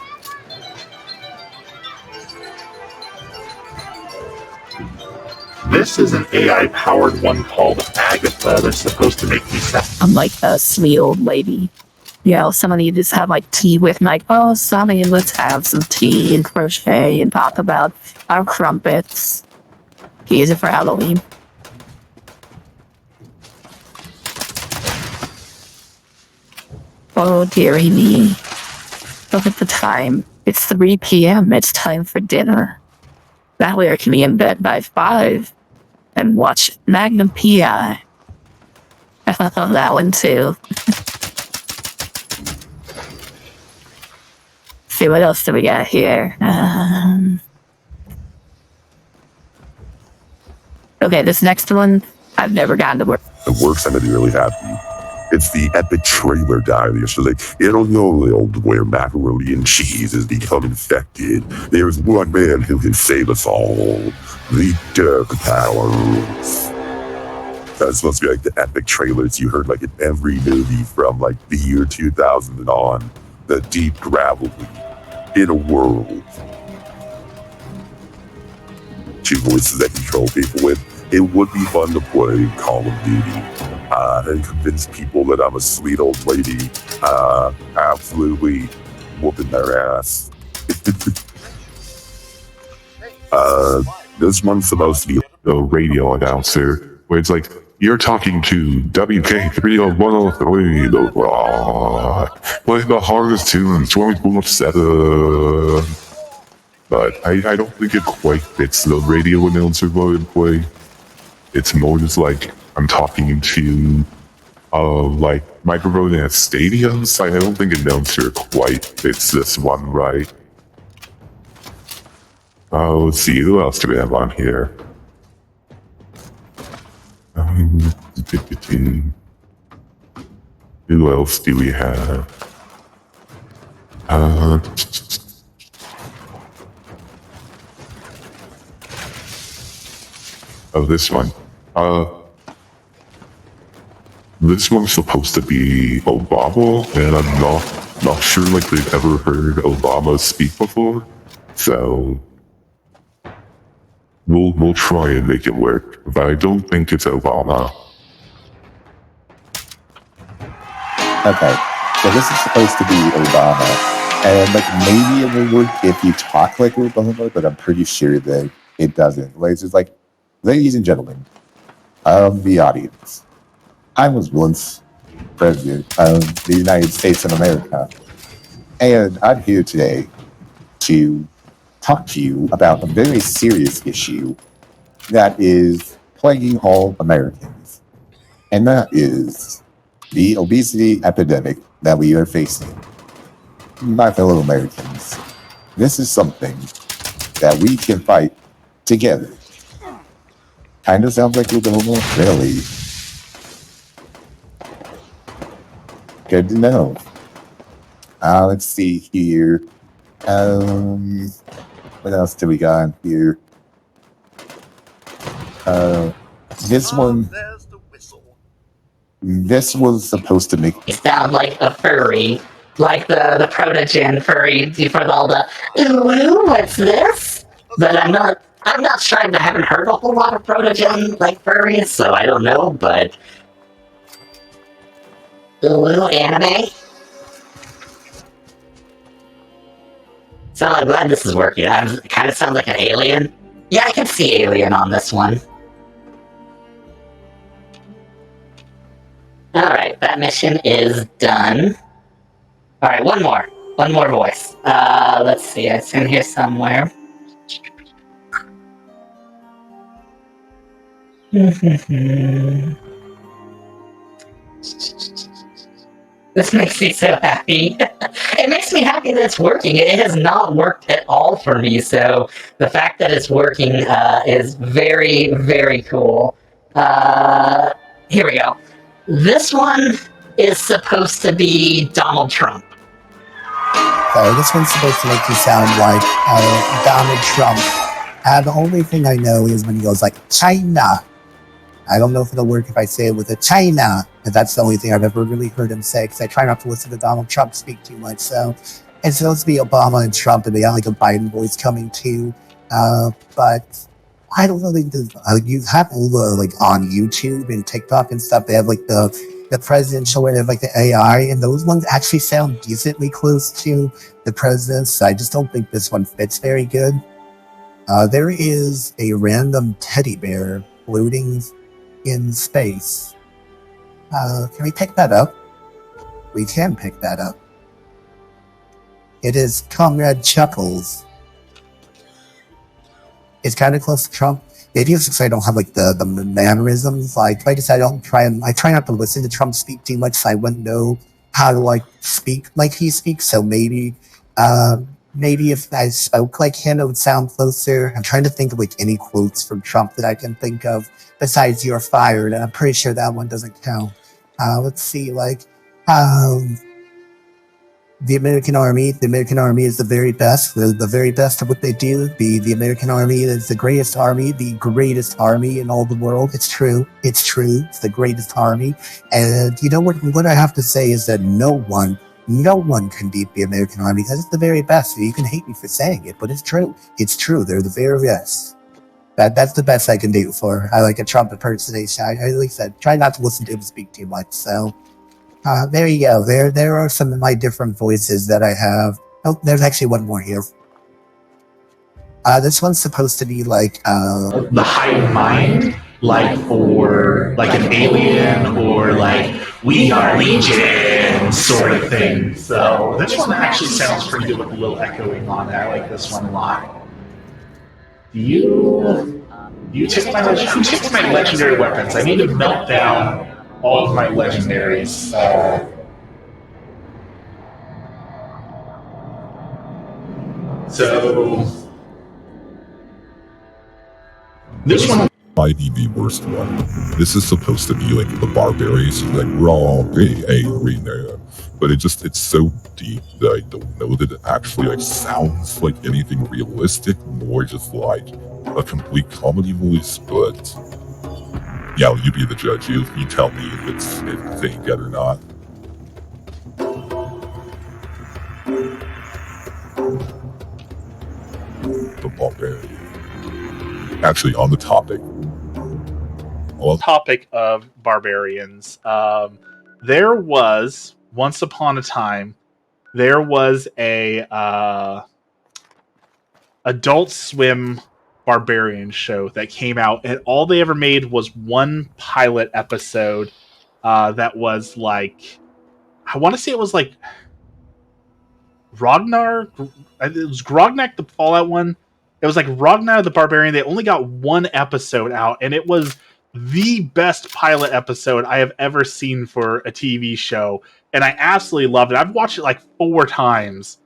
This is an AI-powered one called Agatha that's supposed to make me sound. I'm like a sweet old lady. some of you just have like tea with like, oh, Sonny, let's have some tea and crochet and talk about our crumpets. Use it for Halloween. Oh, dearie me. Look at the time. It's 3 p.m. It's time for dinner. That way I can be in bed by 5 and watch Magnum P.I. I thought on that one too. See, what else do we got here? Okay, this next one, I've never gotten to work. It works, I'm gonna be really happy. It's the epic trailer diary. It's like, it'll know where macaroni and cheese has become infected. There's one man who can save us all. The Dark Powers. That's supposed to be like the epic trailers you heard like in every movie from like the year 2000 and on. The deep gravelly in a world. 2 voices that control people with. It would be fun to play Call of Duty and convince people that I'm a sweet old lady, absolutely whooping their ass. This one's supposed to be a radio announcer, where it's like, you're talking to WK30103, play the hardest tunes, 24/7. But I don't think it quite fits the radio announcer play. It's more just like I'm talking to, like, microphone at stadiums. I don't think announcer quite fits this one right. Let's see, who else do we have on here? Who else do we have? This one. This one's supposed to be Obama, and I'm not sure like they've ever heard Obama speak before. So we'll try and make it work, but I don't think it's Obama. Okay, so this is supposed to be Obama, and like maybe it will work if you talk like Obama, but I'm pretty sure that it doesn't. Like, it's just like, ladies and gentlemen of the audience, I was once president of the United States of America, and I'm here today to talk to you about a very serious issue that is plaguing all Americans, and that is the obesity epidemic that we are facing. My fellow Americans, this is something that we can fight together. Kind of sounds like Obama, really. Good to know. Let's see here. What else do we got here? This one. There's the whistle. This was supposed to make You sound like a furry, like the protogen furry for all the ooh, what's this? But I'm not sure. I haven't heard a whole lot of protogen like furries, so I don't know. But ooh, anime. So I'm glad this is working. It kind of sounds like an alien. Yeah, I can see alien on this one. Alright, that mission is done. Alright, one more voice. Let's see, it's in here somewhere. This makes me so happy. It makes me happy that it's working. It has not worked at all for me, so the fact that it's working is very, very cool. Here we go. This one is supposed to be Donald Trump. This one's supposed to make you sound like Donald Trump. The only thing I know is when he goes like, China. I don't know if it'll work if I say it with a China, because that's the only thing I've ever really heard him say, because I try not to listen to Donald Trump speak too much. So it's supposed to be Obama and Trump, and they got like a Biden voice coming too. But I don't know. You have like on YouTube and TikTok and stuff. They have like the the presidential and like the AI, and those ones actually sound decently close to the president's. So I just don't think this one fits very good. There is a random teddy bear floating in space. Can we pick that up? We can pick that up. It is Comrade Chuckles. It's kind of close to Trump. Maybe it's because I don't have like the mannerisms. Like I said, I try not to listen to Trump speak too much, so I wouldn't know how to like speak like he speaks. So maybe if I spoke like him, it would sound closer. I'm trying to think of like any quotes from Trump that I can think of besides "You're fired," and I'm pretty sure that one doesn't count. Let's see, the American Army. The American Army is the very best. The very best of what they do. The American Army is the greatest army. The greatest army in all the world. It's true. It's true. It's the greatest army. And you know what I have to say is that no one can beat the American Army because it's the very best. You can hate me for saying it, but it's true. It's true. They're the very best. That's the best I can do for I like a Trump impersonation. I like said, try not to listen to him speak too much. So. There you go. There are some of my different voices that I have. Oh, there's actually one more here. This one's supposed to be like The hive mind, like for like an alien or like we are legion sort of thing. So This one actually sounds pretty good with a little echoing on it. I like this one a lot. Who takes my legendary weapons? I need to melt down all of my legendaries. So this one might be the worst one. This is supposed to be like the barbarians, like raw, angry there. But it's so deep that I don't know that it actually like sounds like anything realistic, more just like a complete comedy voice. But yeah, you be the judge. You tell me if it's any good or not. The barbarian. Actually, on the topic. Of barbarians, there was once upon a time there was a Adult Swim barbarian show that came out, and all they ever made was one pilot episode that was like, I want to say it was like Ragnar. It was Grognak the Fallout one. It was like Ragnar the Barbarian. They only got one episode out, and it was the best pilot episode I have ever seen for a TV show, and I absolutely loved it. I've watched it like 4 times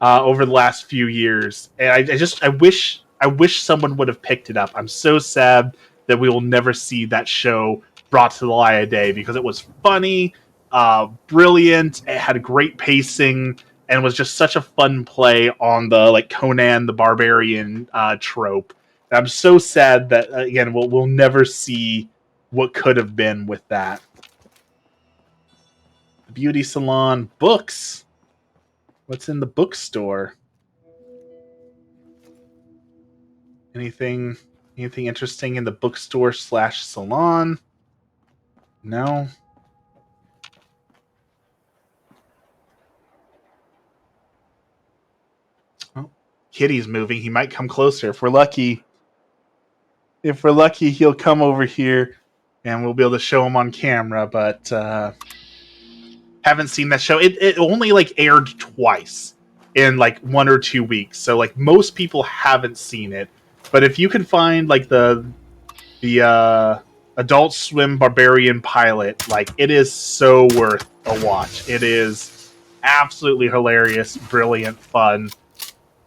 over the last few years, and I wish someone would have picked it up. I'm so sad that we will never see that show brought to the light of day because it was funny, brilliant, it had great pacing, and was just such a fun play on the like Conan the Barbarian trope. And I'm so sad that again we'll never see what could have been with that. Beauty salon, books. What's in the bookstore? Anything interesting in the bookstore / salon? No. Oh, Kitty's moving. He might come closer. If we're lucky, he'll come over here and we'll be able to show him on camera, but haven't seen that show. It only like aired twice in like 1 or 2 weeks. So like most people haven't seen it. But if you can find like the Adult Swim Barbarian pilot, like it is so worth a watch. It is absolutely hilarious, brilliant, fun.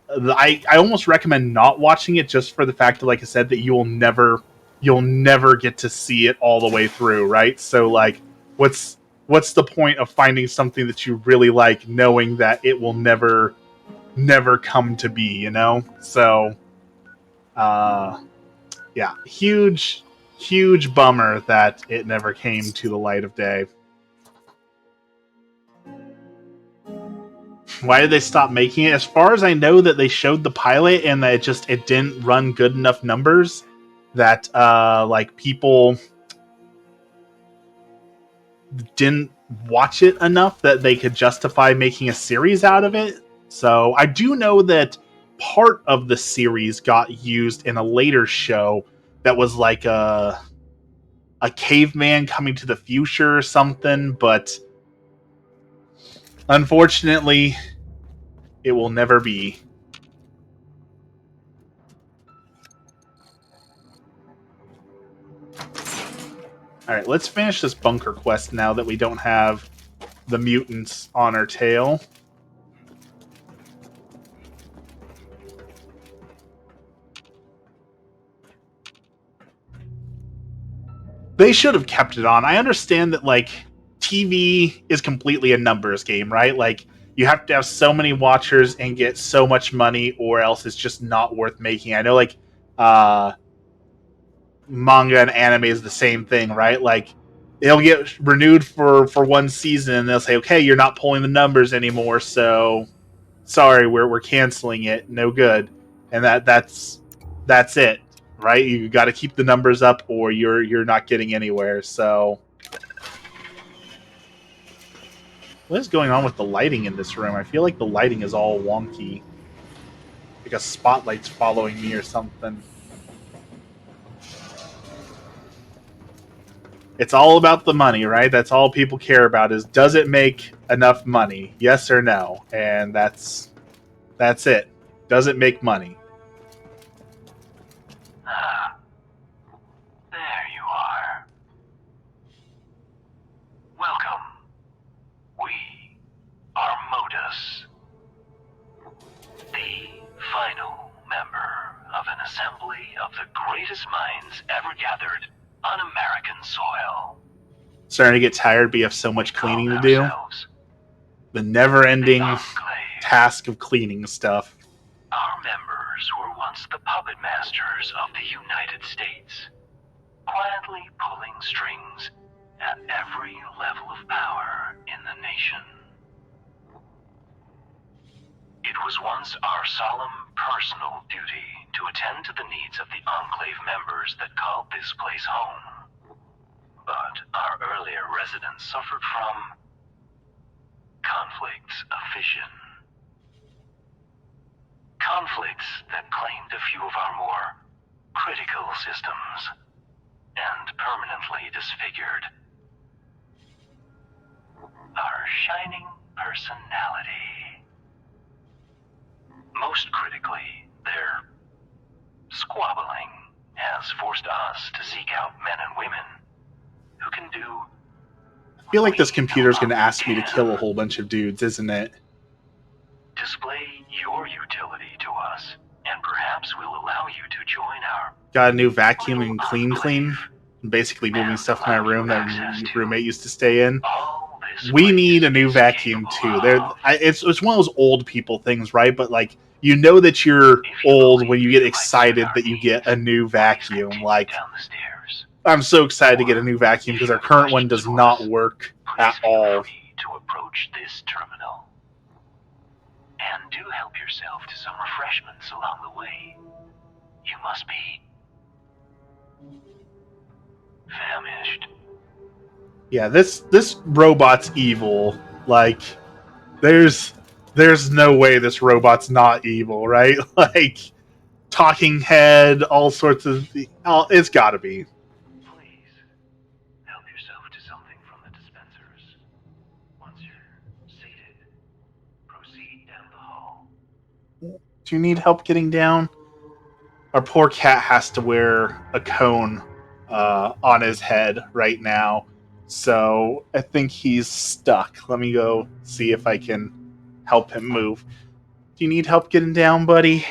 I almost recommend not watching it just for the fact that, like I said, that you'll never get to see it all the way through, right? So like, what's the point of finding something that you really like, knowing that it will never come to be, you know? So, yeah, huge bummer that it never came to the light of day. Why did they stop making it? As far as I know, that they showed the pilot and that it didn't run good enough numbers that like people didn't watch it enough that they could justify making a series out of it. So I do know that part of the series got used in a later show that was like a caveman coming to the future or something, but unfortunately, it will never be. Alright, let's finish this bunker quest now that we don't have the mutants on our tail. They should have kept it on. I understand that, like, TV is completely a numbers game, right? Like, you have to have so many watchers and get so much money, or else it's just not worth making. I know, like, manga and anime is the same thing, right? Like, it'll get renewed for one season, and they'll say, "Okay, you're not pulling the numbers anymore, so sorry, we're canceling it. No good." And that's it, right? You got to keep the numbers up, or you're not getting anywhere. So, what is going on with the lighting in this room? I feel like the lighting is all wonky, like a spotlight's following me or something. It's all about the money, right? That's all people care about is, does it make enough money? Yes or no? And that's it. Does it make money? Ah, there you are. Welcome. We are Modus, the final member of an assembly of the greatest minds ever gathered on American soil. Starting to get tired, but you have so much cleaning to do. The never-ending task of cleaning stuff. Our members were once the puppet masters of the United States, quietly pulling strings at every level of power in the nation. It was once our solemn personal duty to attend to the needs of the Enclave members that called this place home. But our earlier residents suffered from conflicts of vision. Conflicts that claimed a few of our more critical systems and permanently disfigured our shining personality. Most critically, their squabbling has forced us to seek out men and women who can do. I feel like this computer's going to ask me to kill a whole bunch of dudes, isn't it? Display your utility to us, and perhaps we'll allow you to join our. Got a new vacuum and clean. Basically moving stuff in my room that my roommate used to stay in. We need a new vacuum too. It's one of those old people things, right? But like, you know that you're old when you get excited that you get a new vacuum. Like, I'm so excited to get a new vacuum because our current one does not work at all. To approach this terminal, and do help yourself to some refreshments along the way. You must be famished. Yeah, this robot's evil. Like, there's no way this robot's not evil, right? Like, talking head, all sorts of. It's got to be. Please help yourself to something from the dispensers. Once you're seated, proceed down the hall. Do you need help getting down? Our poor cat has to wear a cone on his head right now, so I think he's stuck. Let me go see if I can help him move. Do you need help getting down, buddy?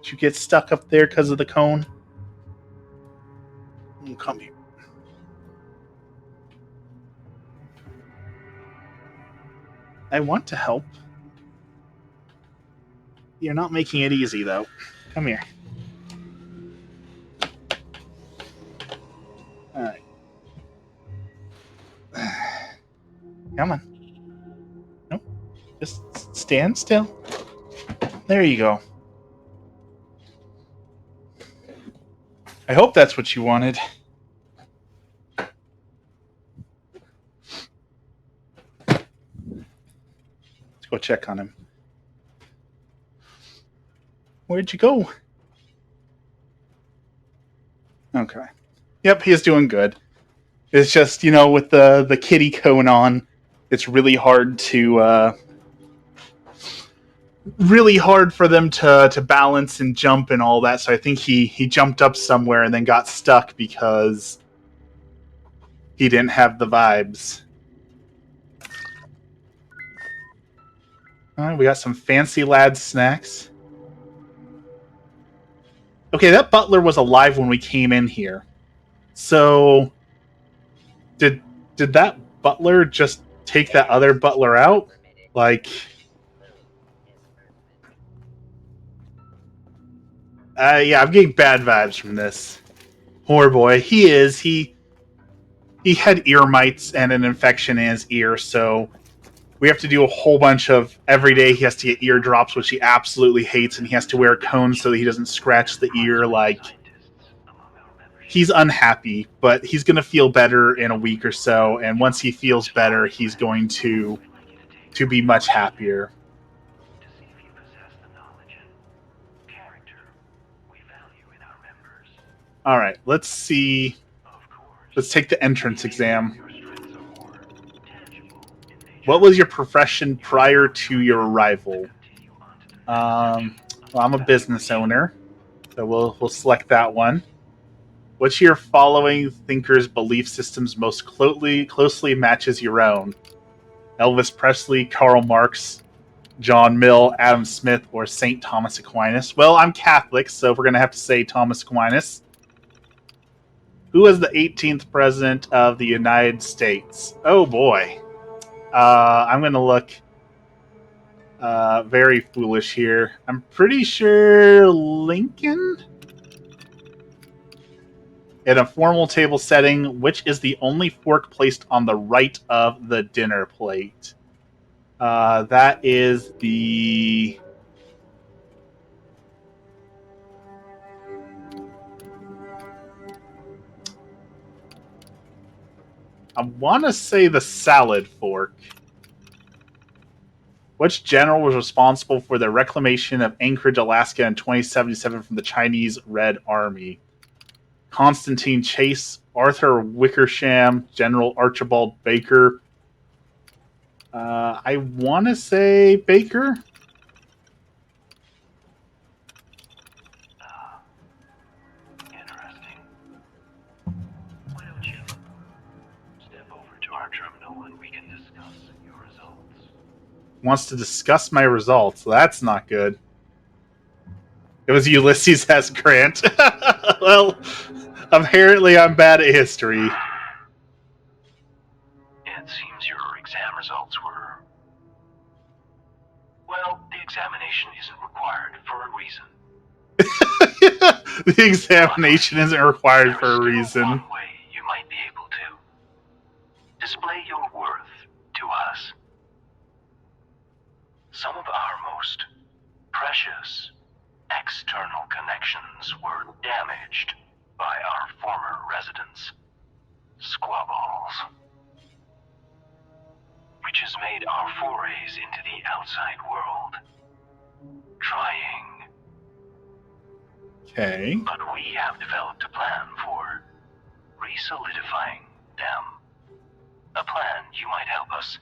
Did you get stuck up there because of the cone? Come here. I want to help. You're not making it easy, though. Come here. Alright. Come on. Nope. Just stand still. There you go. I hope that's what you wanted. Go check on him. Where'd you go? Okay. Yep, he is doing good. It's just, with the kitty cone on, it's really hard for them to balance and jump and all that. So I think he jumped up somewhere and then got stuck because he didn't have the vibes. All right, we got some fancy lad snacks. Okay, that butler was alive when we came in here. So did that butler just take that other butler out? Like, yeah, I'm getting bad vibes from this. Poor boy. He had ear mites and an infection in his ear, so we have to do a whole bunch of every day. He has to get ear drops, which he absolutely hates, and he has to wear cones so that he doesn't scratch the ear. Like, he's unhappy, but he's going to feel better in a week or so, and once he feels better, he's going to be much happier. To see if you possess the knowledge and character we value in our members. All right, let's see. Of course. Let's take the entrance exam. Your strengths are more tangible in nature. What was your profession prior to your arrival? Continue on to the next Well, I'm a business owner, so we'll select that one. Which of your following thinkers' belief systems most closely matches your own? Elvis Presley, Karl Marx, John Mill, Adam Smith, or St. Thomas Aquinas? Well, I'm Catholic, so we're going to have to say Thomas Aquinas. Who was the 18th president of the United States? Oh, boy. I'm going to look very foolish here. I'm pretty sure Lincoln? In a formal table setting, which is the only fork placed on the right of the dinner plate? That is the... I want to say the salad fork. Which general was responsible for the reclamation of Anchorage, Alaska in 2077 from the Chinese Red Army? Constantine Chase, Arthur Wickersham, General Archibald Baker. I want to say Baker. Interesting. Why don't you step over to our terminal and we can discuss your results? Wants to discuss my results. That's not good. It was Ulysses S. Grant. Well, apparently I'm bad at history. It seems your exam results were... Well, the examination isn't required for a reason. The examination isn't required for a There's reason. still one way you might be able to display your worth to us. Some of our most precious external connections were damaged by our former residents, squabbles, which has made our forays into the outside world trying. Okay. But we have developed a plan for re-solidifying them. A plan you might help us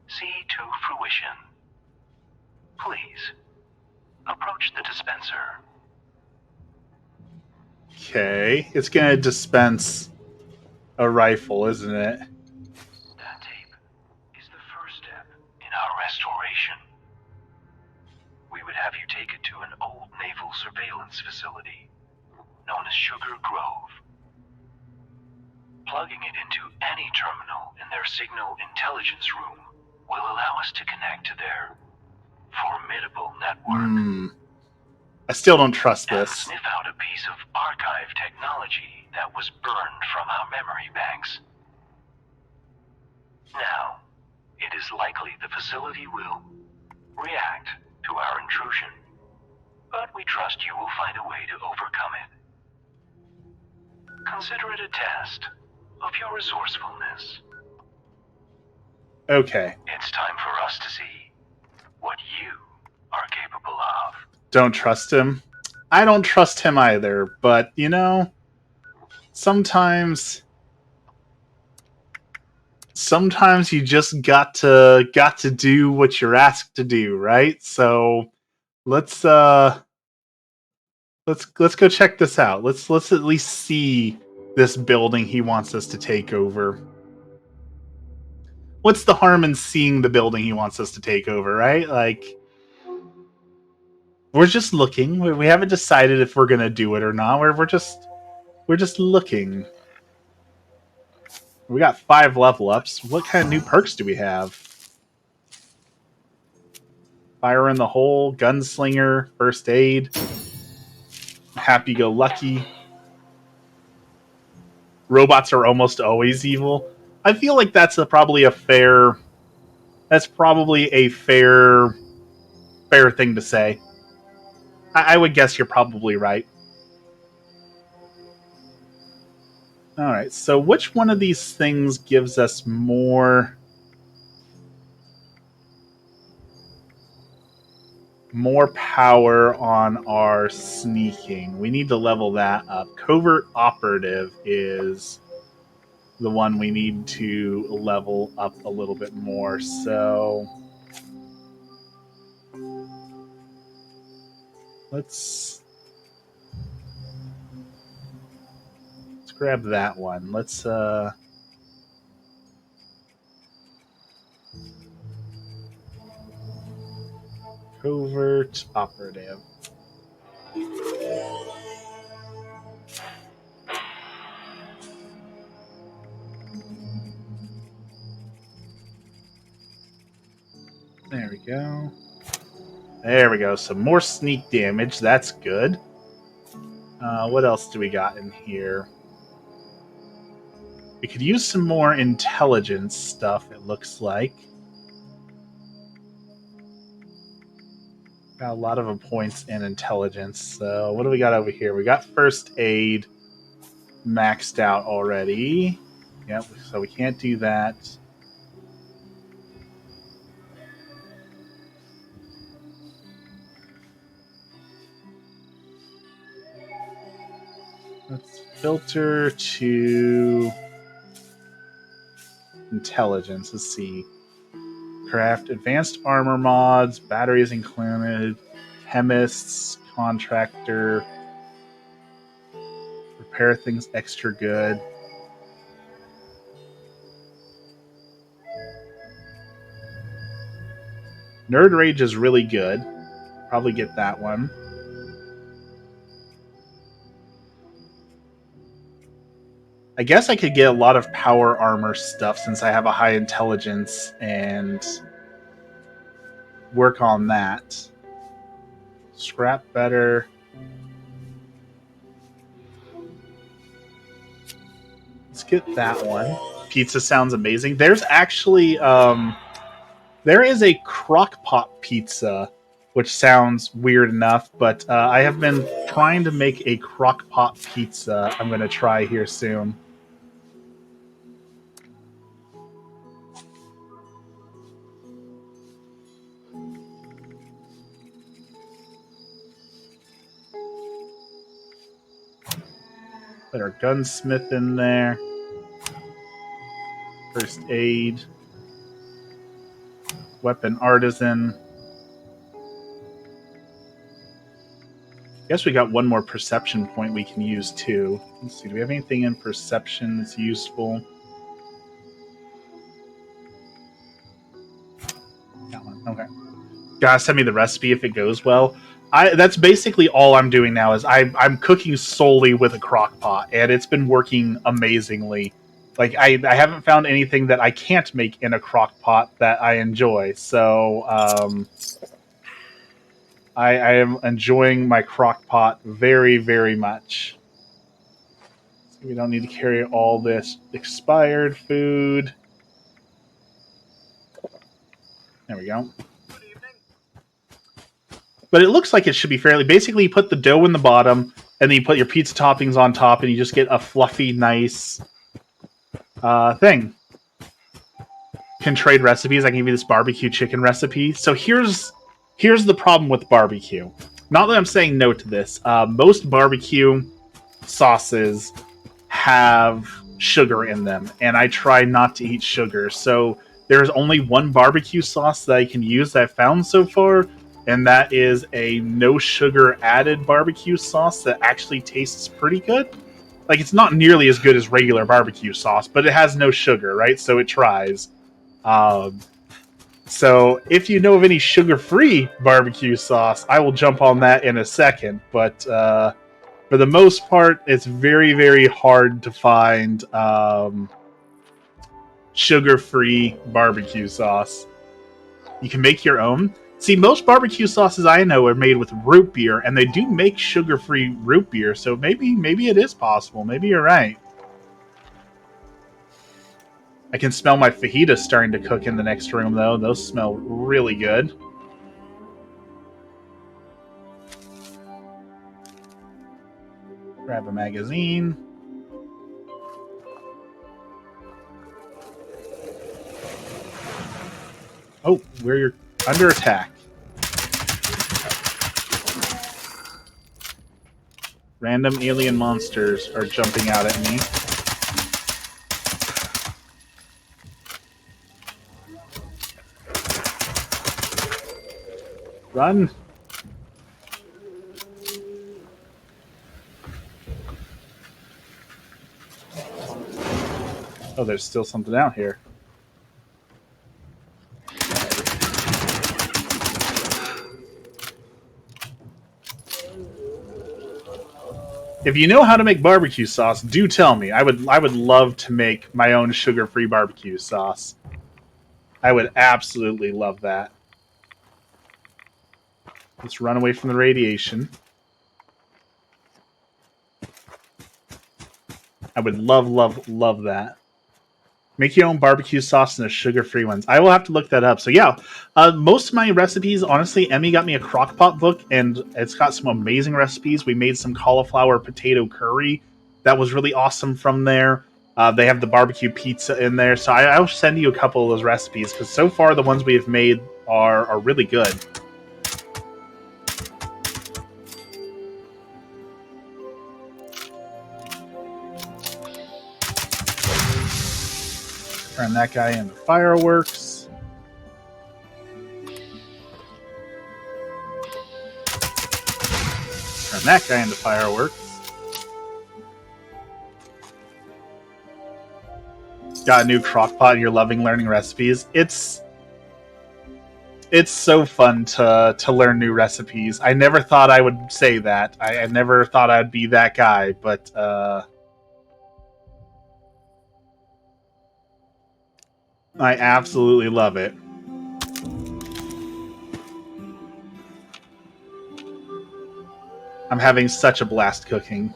see to fruition. Please, approach the dispenser. Okay. It's going to dispense a rifle, isn't it? That tape is the first step in our restoration. We would have you take it to an old naval surveillance facility known as Sugar Grove. Plugging it into any terminal in their signal intelligence room will allow us to connect to their formidable network. I still don't trust And this. sniff out a piece of archive technology that was burned from our memory banks. Now, it is likely the facility will react to our intrusion, but we trust you will find a way to overcome it. Consider it a test of your resourcefulness. Okay. It's time for us to see Don't trust him. I don't trust him either, but, you know, sometimes you just got to do what you're asked to do, right? So let's go check this out. Let's at least see this building he wants us to take over. What's the harm in seeing the building he wants us to take over, right? Like, we're just looking. We haven't decided if we're gonna do it or not. We're just looking. We got 5 level ups. What kind of new perks do we have? Fire in the hole, gunslinger, first aid, happy go lucky. Robots are almost always evil. I feel like that's probably a fair. That's probably a fair thing to say. I would guess you're probably right. All right. So which one of these things gives us more power on our sneaking? We need to level that up. Covert operative is the one we need to level up a little bit more. So let's grab that one. Let's covert operative. There we go. There we go. Some more sneak damage. That's good. What else do we got in here? We could use some more intelligence stuff, it looks like. Got a lot of points in intelligence. So what do we got over here? We got first aid maxed out already. Yep, so we can't do that. Let's filter to intelligence. Let's see. Craft advanced armor mods, batteries included, chemists, contractor, repair things extra good. Nerd Rage is really good. Probably get that one. I guess I could get a lot of power armor stuff since I have a high intelligence and work on that. Scrap better. Let's get that one. Pizza sounds amazing. There's actually there is a crockpot pizza, which sounds weird enough, but I have been trying to make a crockpot pizza. I'm going to try here soon. Put our gunsmith in there. First aid. Weapon artisan. Guess we got one more perception point we can use too. Let's see, do we have anything in perception that's useful? That one, okay. Gotta send me the recipe if it goes well. That's basically all I'm doing now is I'm cooking solely with a crock pot, and it's been working amazingly. Like I haven't found anything that I can't make in a crock pot that I enjoy. So I am enjoying my crock pot very, very much. So we don't need to carry all this expired food. There we go. But it looks like it should be fairly. Basically, you put the dough in the bottom, and then you put your pizza toppings on top, and you just get a fluffy, nice thing. Can trade recipes. I can give you this barbecue chicken recipe. So here's the problem with barbecue. Not that I'm saying no to this. Most barbecue sauces have sugar in them, and I try not to eat sugar. So there's only one barbecue sauce that I can use that I've found so far, and that is a no sugar added barbecue sauce that actually tastes pretty good. Like, it's not nearly as good as regular barbecue sauce, but it has no sugar, right? So it tries. So if you know of any sugar-free barbecue sauce, I will jump on that in a second. But for the most part, it's very, very hard to find sugar-free barbecue sauce. You can make your own. See, most barbecue sauces I know are made with root beer, and they do make sugar-free root beer. So maybe it is possible. Maybe you're right. I can smell my fajitas starting to cook in the next room, though. Those smell really good. Grab a magazine. Oh, we're under attack. Random alien monsters are jumping out at me. Run! Oh, there's still something out here. If you know how to make barbecue sauce, do tell me. I would love to make my own sugar-free barbecue sauce. I would absolutely love that. Let's run away from the radiation. I would love that. Make your own barbecue sauce and a sugar-free ones. I will have to look that up. So yeah, most of my recipes, honestly, Emmy got me a crockpot book, and it's got some amazing recipes. We made some cauliflower potato curry that was really awesome from there. They have the barbecue pizza in there. So I'll send you a couple of those recipes, because so far the ones we have made are really good. Turn that guy into fireworks. Turn that guy into fireworks. Got a new crockpot and you're loving learning recipes. It's so fun to learn new recipes. I never thought I would say that. I never thought I'd be that guy, but I absolutely love it. I'm having such a blast cooking.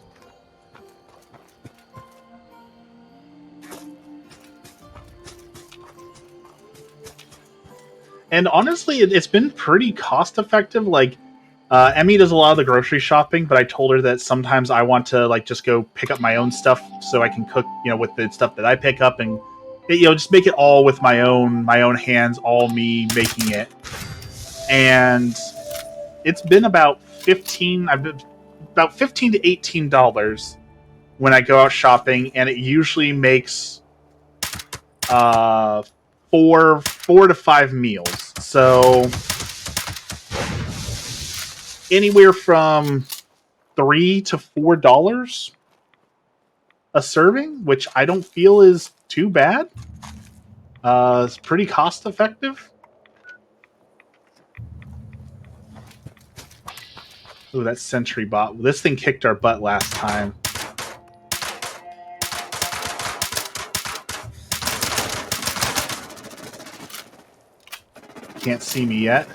And honestly, it's been pretty cost effective. Like, Emmy does a lot of the grocery shopping, but I told her that sometimes I want to like just go pick up my own stuff so I can cook, with the stuff that I pick up, and just make it all with my own hands, all me making it. And it's been about $15 to $18 when I go out shopping, and it usually makes 4 to 5 meals. So anywhere from $3 to $4 a serving, which I don't feel is too bad. It's pretty cost effective. Ooh, that sentry bot. This thing kicked our butt last time. Can't see me yet.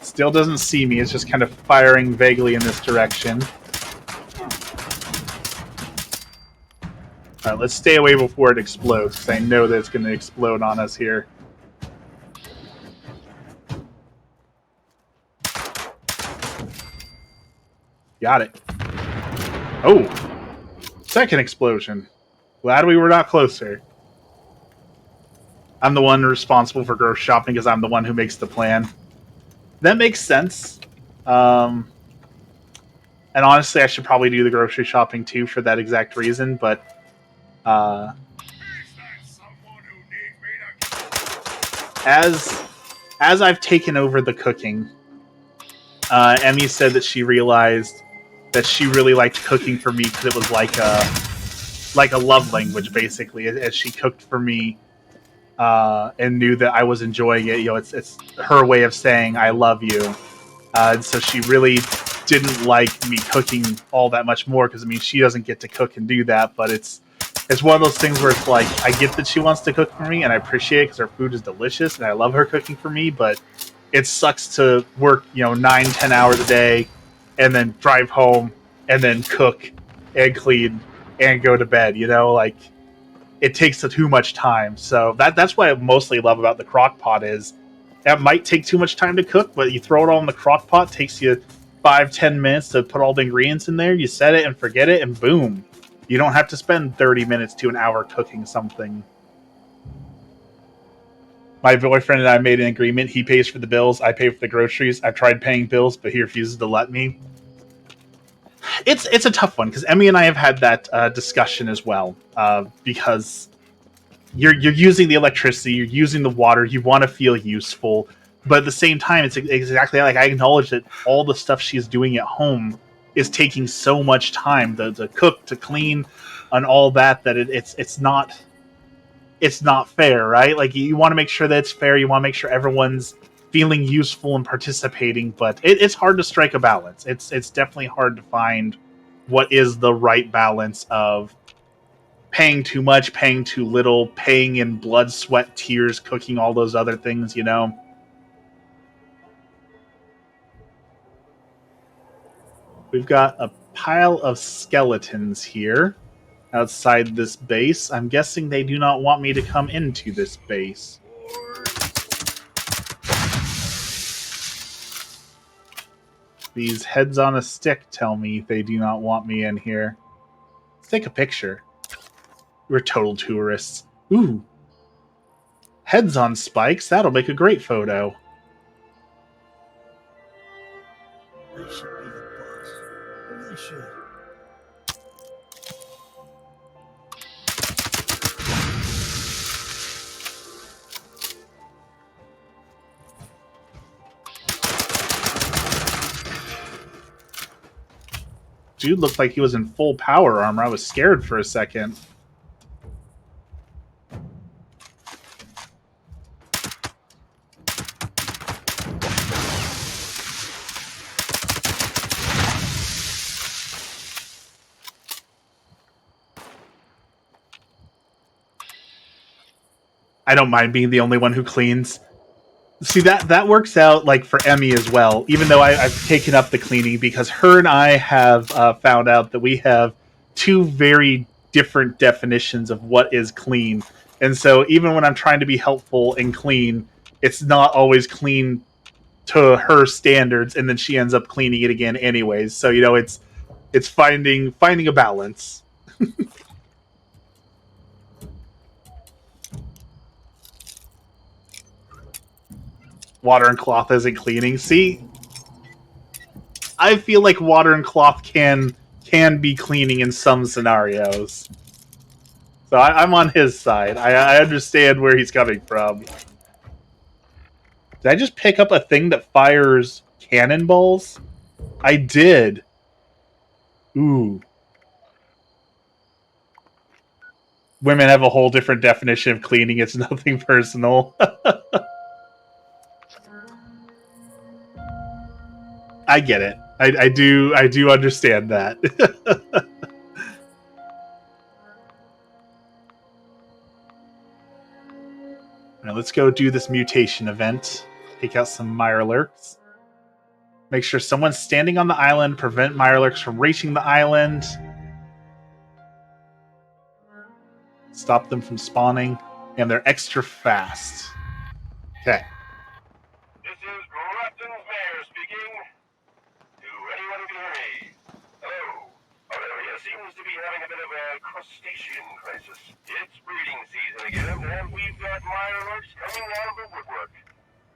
Still doesn't see me. It's just kind of firing vaguely in this direction. Alright, let's stay away before it explodes, because I know that it's going to explode on us here. Got it. Oh! Second explosion. Glad we were not closer. I'm the one responsible for grocery shopping because I'm the one who makes the plan. That makes sense. And honestly, I should probably do the grocery shopping too for that exact reason, but as I've taken over the cooking, Emmy said that she realized that she really liked cooking for me because it was like a love language, basically. As she cooked for me and knew that I was enjoying it, it's her way of saying I love you. And so she really didn't like me cooking all that much more because I mean she doesn't get to cook and do that, but it's one of those things where it's like I get that she wants to cook for me and I appreciate it because her food is delicious and I love her cooking for me, but it sucks to work 9-10 hours a day and then drive home and then cook and clean and go to bed. Like it takes too much time. So that's what I mostly love about the crock pot is it might take too much time to cook, but you throw it all in the crock pot, takes you 5-10 minutes to put all the ingredients in there, you set it and forget it, and boom. You don't have to spend 30 minutes to an hour cooking something. My boyfriend and I made an agreement. He pays for the bills, I pay for the groceries. I've tried paying bills, but he refuses to let me. It's a tough one because Emmy and I have had that discussion as well because you're using the electricity, you're using the water, you want to feel useful, but at the same time, it's exactly like I acknowledge that all the stuff she's doing at home is taking so much time to cook, to clean, and all that it's not fair, right? Like you want to make sure that it's fair, you want to make sure everyone's feeling useful and participating, but it's hard to strike a balance. It's definitely hard to find what is the right balance of paying too much, paying too little, paying in blood, sweat, tears, cooking all those other things, We've got a pile of skeletons here outside this base. I'm guessing they do not want me to come into this base. These heads on a stick tell me they do not want me in here. Let's take a picture. We're total tourists. Ooh. Heads on spikes. That'll make a great photo. They should be the boss. They should. Dude looked like he was in full power armor. I was scared for a second. I don't mind being the only one who cleans. See, that works out like for Emmy as well, even though I've taken up the cleaning because her and I have found out that we have two very different definitions of what is clean. And so even when I'm trying to be helpful and clean, it's not always clean to her standards, and then she ends up cleaning it again anyways. So, it's finding a balance. Water and cloth isn't cleaning. See, I feel like water and cloth can be cleaning in some scenarios. So I'm on his side. I understand where he's coming from. Did I just pick up a thing that fires cannonballs? I did. Ooh. Women have a whole different definition of cleaning. It's nothing personal. I get it. I do understand that. Now let's go do this mutation event. Take out some Mirelurks. Make sure someone's standing on the island. Prevent Mirelurks from reaching the island. Stop them from spawning. And they're extra fast. Okay. This is Grafton's mayor speaking. Do anyone hear me? Hello. Aurelia seems to be having a bit of a crustacean crisis. It's breeding season again, and we've got mine alerts coming out of the woodwork.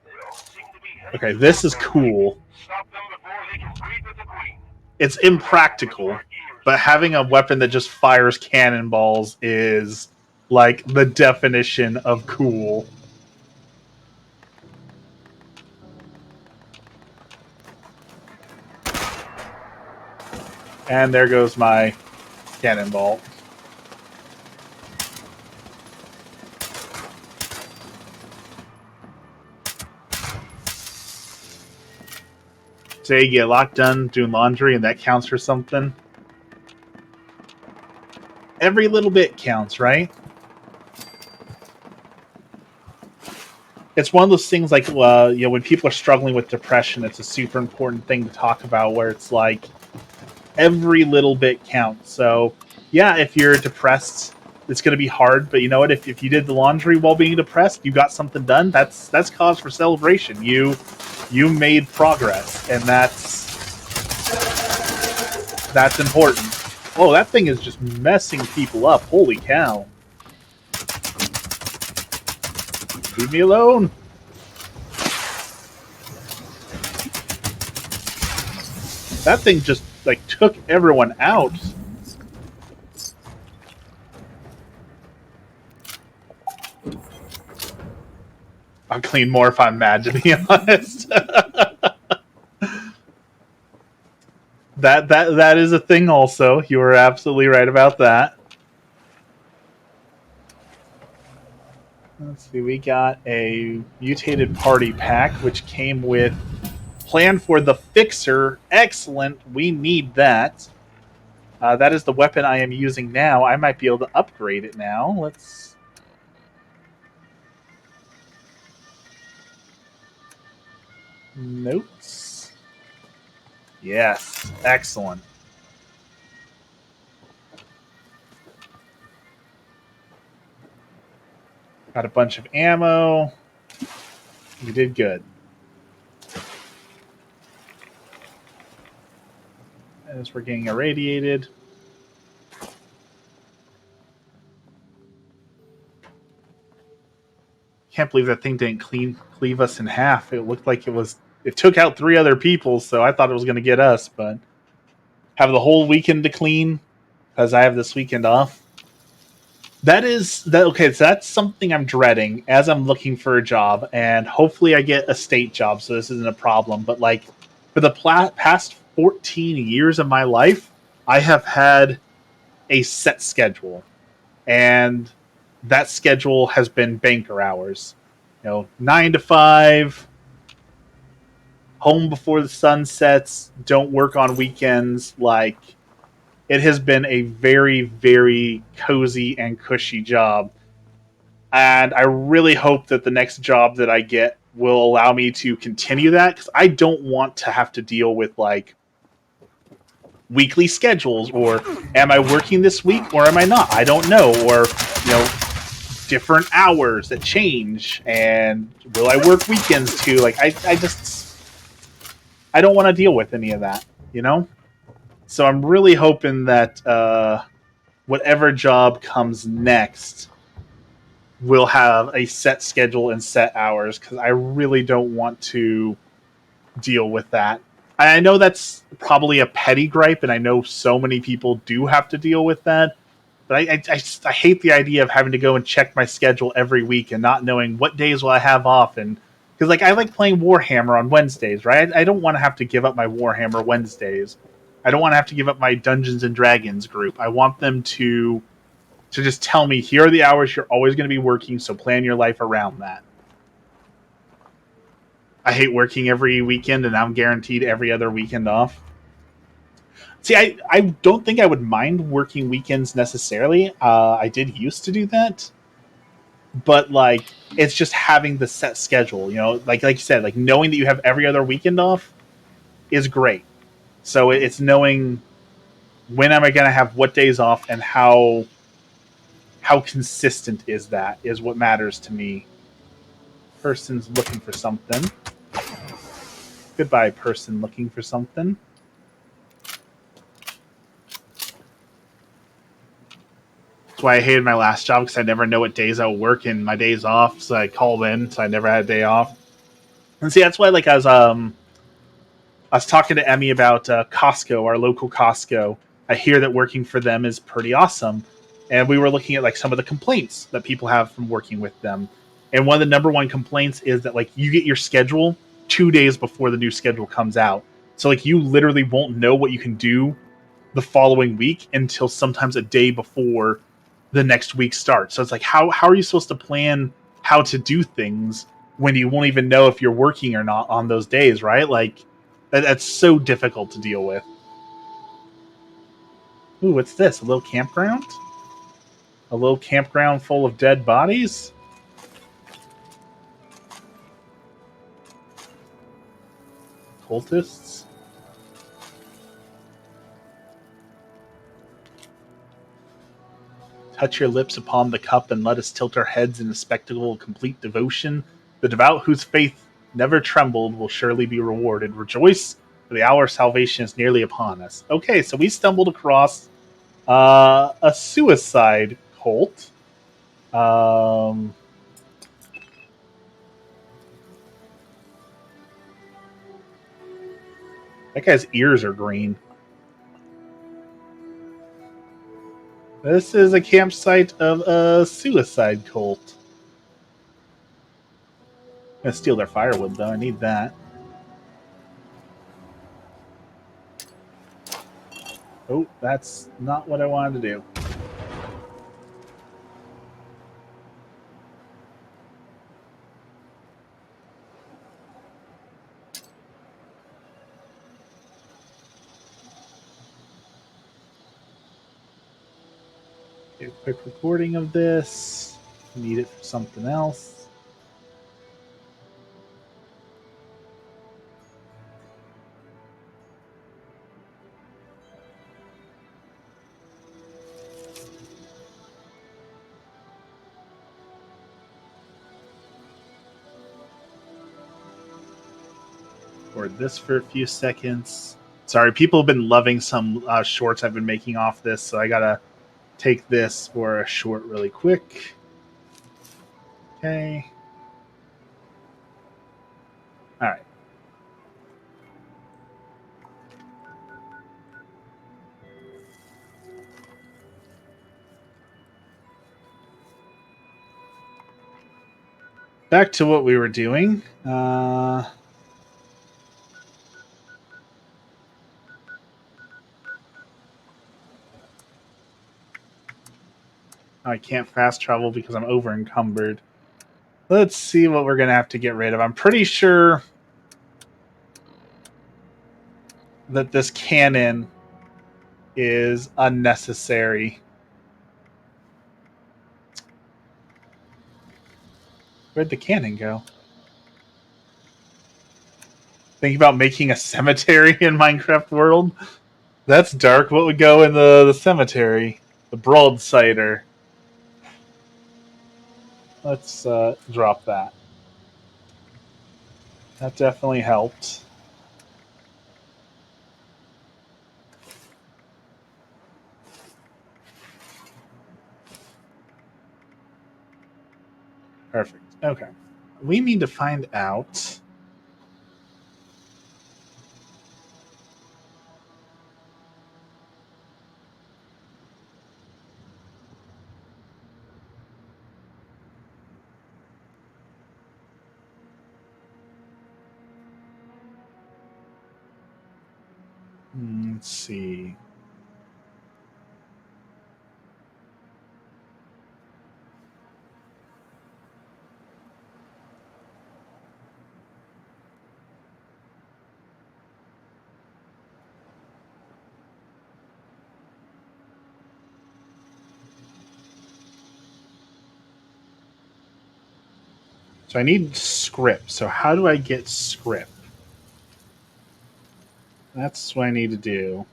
They all seem to be heading Okay, this is south. cool. Stop them before they can breed with the queen. It's impractical, but having a weapon that just fires cannonballs is like the definition of cool. And there goes my cannonball. Say you get a lot done doing laundry and that counts for something. Every little bit counts, right? It's one of those things like, when people are struggling with depression, it's a super important thing to talk about where it's like every little bit counts. So, yeah, if you're depressed, it's going to be hard. But you know what? If you did the laundry while being depressed, you got something done. That's cause for celebration. You made progress, and that's important. Oh, that thing is just messing people up. Holy cow! Leave me alone. That thing just like took everyone out. I'll clean more if I'm mad, to be honest. that is a thing also. You were absolutely right about that. Let's see, we got a mutated party pack, which came with plan for the fixer. Excellent. We need that. That is the weapon I am using now. I might be able to upgrade it now. Let's... Notes. Yes. Excellent. Got a bunch of ammo. We did good. As we're getting irradiated. Can't believe that thing didn't cleave us in half. It looked like it took out 3 other people, so I thought it was going to get us, but have the whole weekend to clean because I have this weekend off. Okay, so that's something I'm dreading as I'm looking for a job, and hopefully I get a state job, so this isn't a problem. But like for the past 14 years of my life, I have had a set schedule, and that schedule has been banker hours. 9 to 5, home before the sun sets, don't work on weekends. Like, it has been a very, very cozy and cushy job. And I really hope that the next job that I get will allow me to continue that, because I don't want to have to deal with, like, weekly schedules, or am I working this week or am I not? I don't know. Or, different hours that change, and will I work weekends too? Like, I don't want to deal with any of that, So I'm really hoping that whatever job comes next will have a set schedule and set hours, because I really don't want to deal with that. I know that's probably a petty gripe, and I know so many people do have to deal with that. But I hate the idea of having to go and check my schedule every week and not knowing what days will I have off. And because I like playing Warhammer on Wednesdays, right? I don't want to have to give up my Warhammer Wednesdays. I don't want to have to give up my Dungeons and Dragons group. I want them to just tell me, here are the hours you're always going to be working, so plan your life around that. I hate working every weekend, and I'm guaranteed every other weekend off. See, I don't think I would mind working weekends necessarily. I did used to do that. But, like, it's just having the set schedule, like you said, like, knowing that you have every other weekend off is great. So it's knowing when am I going to have what days off, and how consistent is that is what matters to me. Person's looking for something. Goodbye, person looking for something. why I hated my last job, because I never know what days I will work and my days off. So I called in, so I never had a day off. And see, that's why, like, I was talking to Emmy about Costco, our local Costco. I hear that working for them is pretty awesome, and we were looking at like some of the complaints that people have from working with them. And one of the number one complaints is that like you get your schedule 2 days before the new schedule comes out, so like you literally won't know what you can do the following week until sometimes a day before the next week starts. So it's like how are you supposed to plan how to do things when you won't even know if you're working or not on those days, right? Like that's so difficult to deal with. Ooh, what's this? A little campground? A little campground full of dead bodies? Cultists? Touch your lips upon the cup and let us tilt our heads in a spectacle of complete devotion. The devout whose faith never trembled will surely be rewarded. Rejoice, for the hour of salvation is nearly upon us. Okay, so we stumbled across a suicide cult. Um, that guy's ears are green. This is a campsite of a suicide cult. I'm gonna steal their firewood, though. I need that. Oh, that's not what I wanted to do. Do a quick recording of this. Need it for something else. Record this for a few seconds. Sorry, people have been loving some shorts I've been making off this, so I gotta take this for a short really quick. Okay. Alright. Back to what we were doing. I can't fast travel because I'm over encumbered. Let's see what we're gonna have to get rid of. I'm pretty sure that this cannon is unnecessary. Where'd the cannon go? Think about making a cemetery in Minecraft world? That's dark. What would go in the cemetery? The broadsider. Let's drop that. That definitely helped. Perfect. Okay. We need to find out. Let's see. So I need script. So how do I get script? That's what I need to do.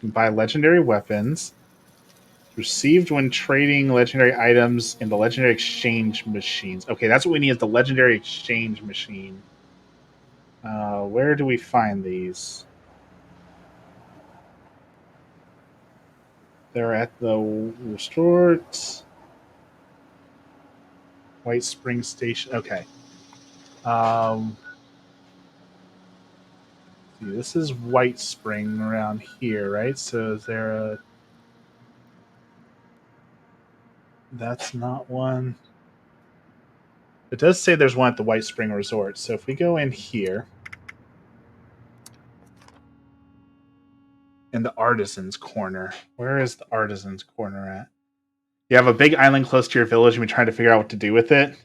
Buy legendary weapons. Received when trading legendary items in the legendary exchange machines. Okay, that's what we need is the legendary exchange machine. Where do we find these? They're at the resort. White Spring Station. Okay. See, this is White Spring around here, right? So is there a... That's not one. It does say there's one at the White Spring Resort. So if we go in here, in the Artisans Corner, where is the Artisans Corner at? You have a big island close to your village, and we try to figure out what to do with it.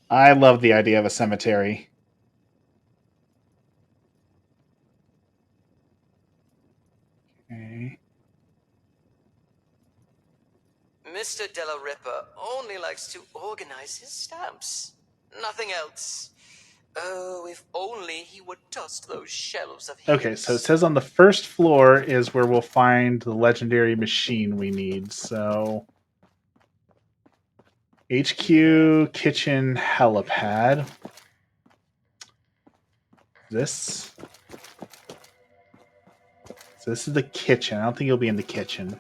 I love the idea of a cemetery. Okay. Mr. Della Ripa only likes to organize his stamps. Nothing else. Oh, if only he would dust those shelves of his. Okay, so it says on the first floor is where we'll find the legendary machine we need. So HQ, kitchen, helipad. This. So this is the kitchen. I don't think you'll be in the kitchen.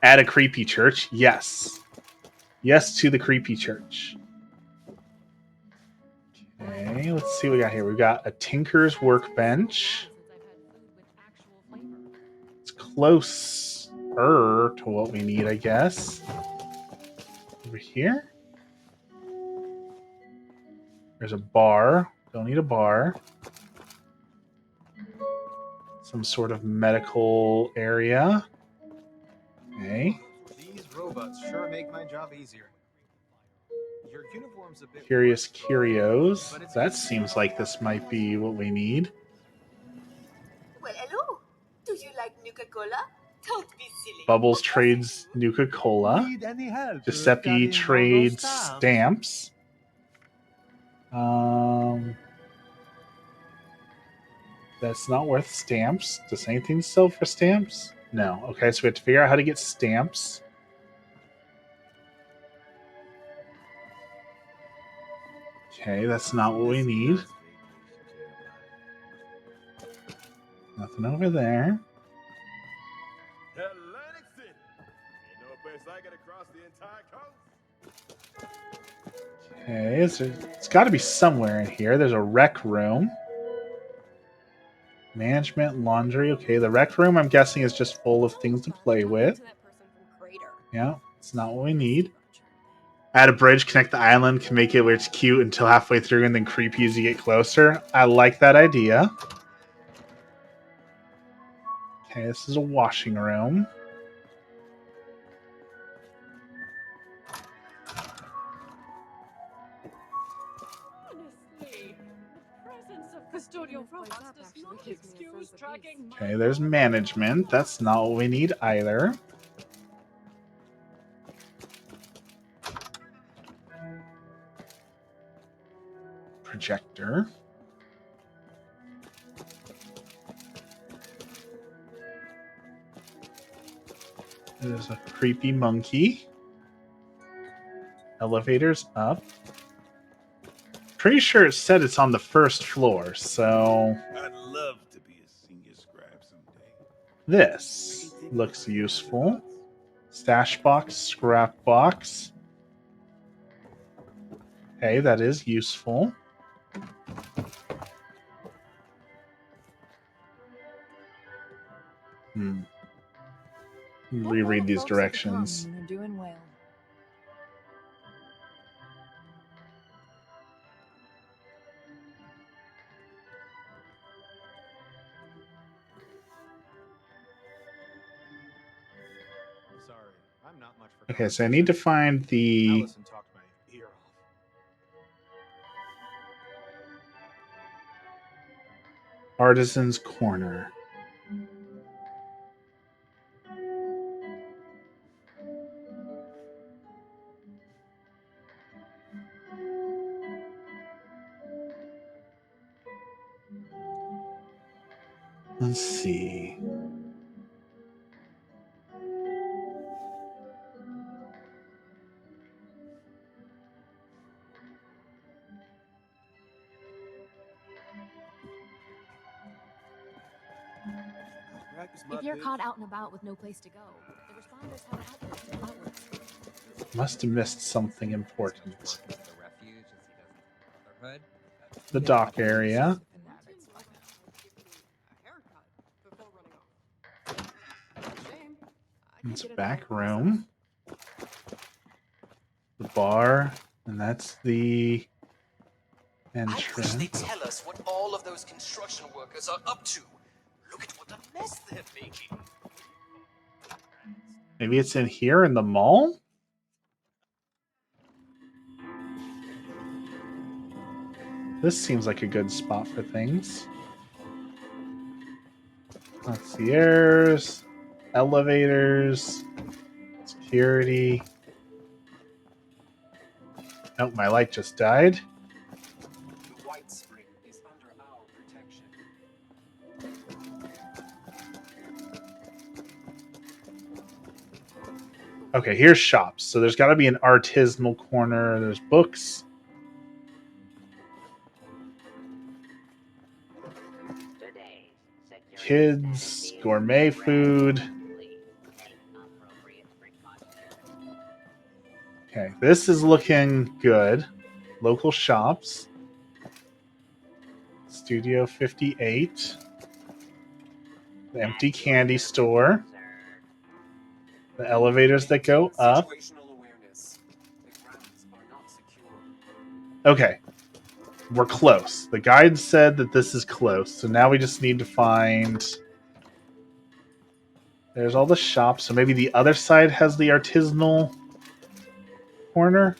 Add a creepy church. Yes. Yes to the creepy church. Okay, let's see what we got here. We've got a tinker's workbench. It's closer to what we need, I guess. Over here. There's a bar. Don't need a bar. Some sort of medical area. Okay. These robots sure make my job easier. Your uniform's a bit Curious Curios. That seems like this might be what we need. Well, hello. Do you like Nuka-Cola? Don't be silly. Bubbles trades Nuka-Cola. Need any help Giuseppe carrying all those trades stamps? stamps. That's not worth stamps. Does anything sell for stamps? No. Okay, so we have to figure out how to get stamps. Okay, that's not what we need. Nothing over there. Atlantic City. Ain't no place like it across the entire coast. Okay, it's got to be somewhere in here. There's a rec room. Management, laundry. Okay, the rec room, I'm guessing, is just full of things to play with. Yeah, it's not what we need. Add a bridge, connect the island, can make it where it's cute until halfway through and then creepy as you get closer. I like that idea. Okay, this is a washing room. Okay, there's management. That's not what we need either. Projector. There's a creepy monkey. Elevators up. Pretty sure it said it's on the first floor, so... I'd love to be a senior scribe someday. This looks useful. Stash box, scrap box. Hey, that is useful. Reread these directions. They're doing well. Sorry, I'm not much for. Okay, so I need to find the Allison talked my ear off. Artisan's Corner. Let's see. If you're caught out and about with no place to go, the responders have outlets. Must have missed something important. The refuge as he does in Brotherhood. The dock area. It's a back room. The bar, and that's the I wish entrance. they'd tell us what all of those construction workers are up to. Look at what a mess they're making. Maybe it's in here in the mall? This seems like a good spot for things. Concierge, elevators, security. Oh, my light just died. The White Spring is under our protection. Okay, here's shops. So there's got to be an artisanal corner. There's books. Kids, gourmet food. Okay, this is looking good. Local shops. Studio 58. The empty candy store. The elevators that go up. Okay. We're close. The guide said that this is close. So now we just need to find... There's all the shops. So maybe the other side has the artisanal corner?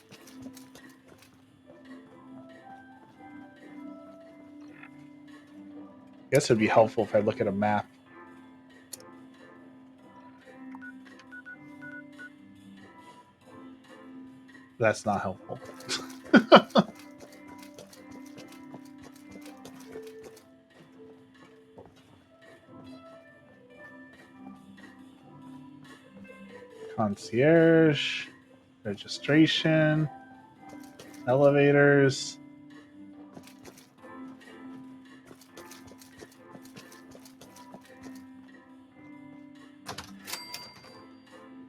I guess it'd be helpful if I look at a map. That's not helpful. Concierge, registration, elevators.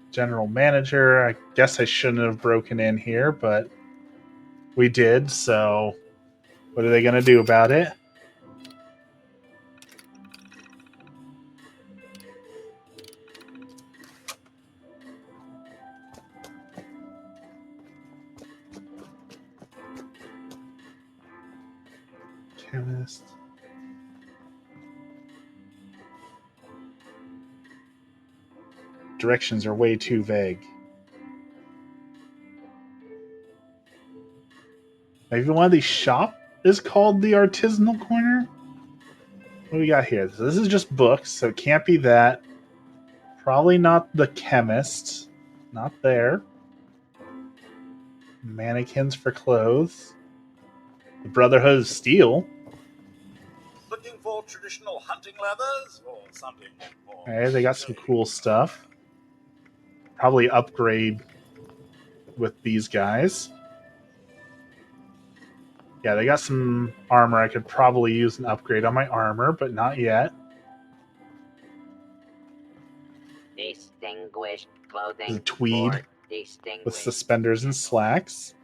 General manager. I guess I shouldn't have broken in here, but we did, so what are they going to do about it? Chemist. Directions are way too vague. Maybe one of these shop is called the artisanal corner? What do we got here? So this is just books, so it can't be that. Probably not the chemist. Not there. Mannequins for clothes. The Brotherhood of Steel. Looking for traditional hunting leathers or something more? Okay, they got some cool stuff. Probably upgrade with these guys. Yeah, they got some armor. I could probably use an upgrade on my armor, but not yet. Distinguished clothing. The tweed with suspenders and slacks.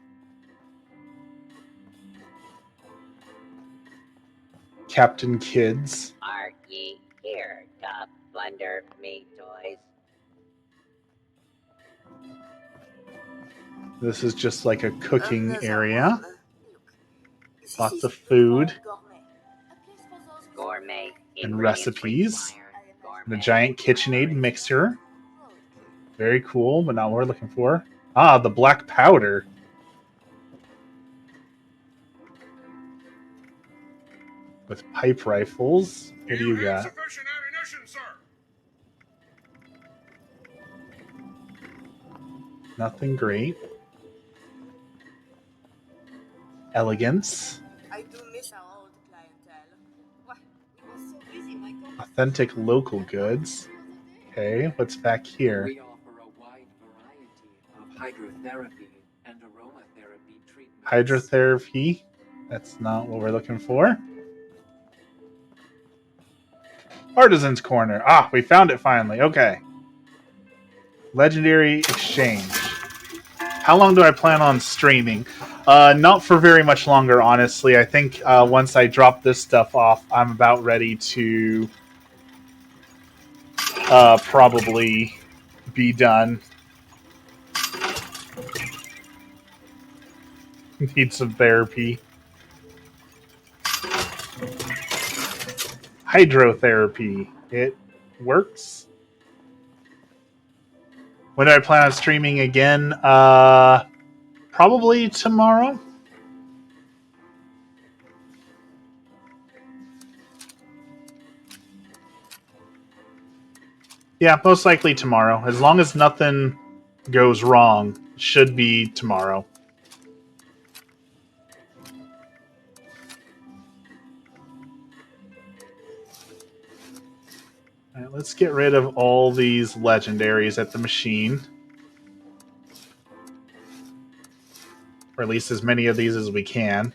Captain Kids. Are ye here to plunder me toys? This is just like a cooking area. Lots of food. Gourmet And recipes. And a giant KitchenAid mixer. Very cool, but not what we're looking for. Ah, the black powder. With pipe rifles. What do you got? Nothing great. Elegance. I do miss our old clientele. Why, we were so busy, my God. Authentic local goods. Okay, what's back here? We offer a wide variety of hydrotherapy and aromatherapy treatments. Hydrotherapy. That's not what we're looking for. Artisan's Corner. Ah, we found it finally. Okay. Legendary Exchange. How long do I plan on streaming? Not for very much longer, honestly. I think once I drop this stuff off, I'm about ready to probably be done. Need some therapy. Hydrotherapy. It works. When do I plan on streaming again? Probably tomorrow. Yeah, most likely tomorrow. As long as nothing goes wrong, should be tomorrow. All right, let's get rid of all these legendaries at the machine. Or at least as many of these as we can.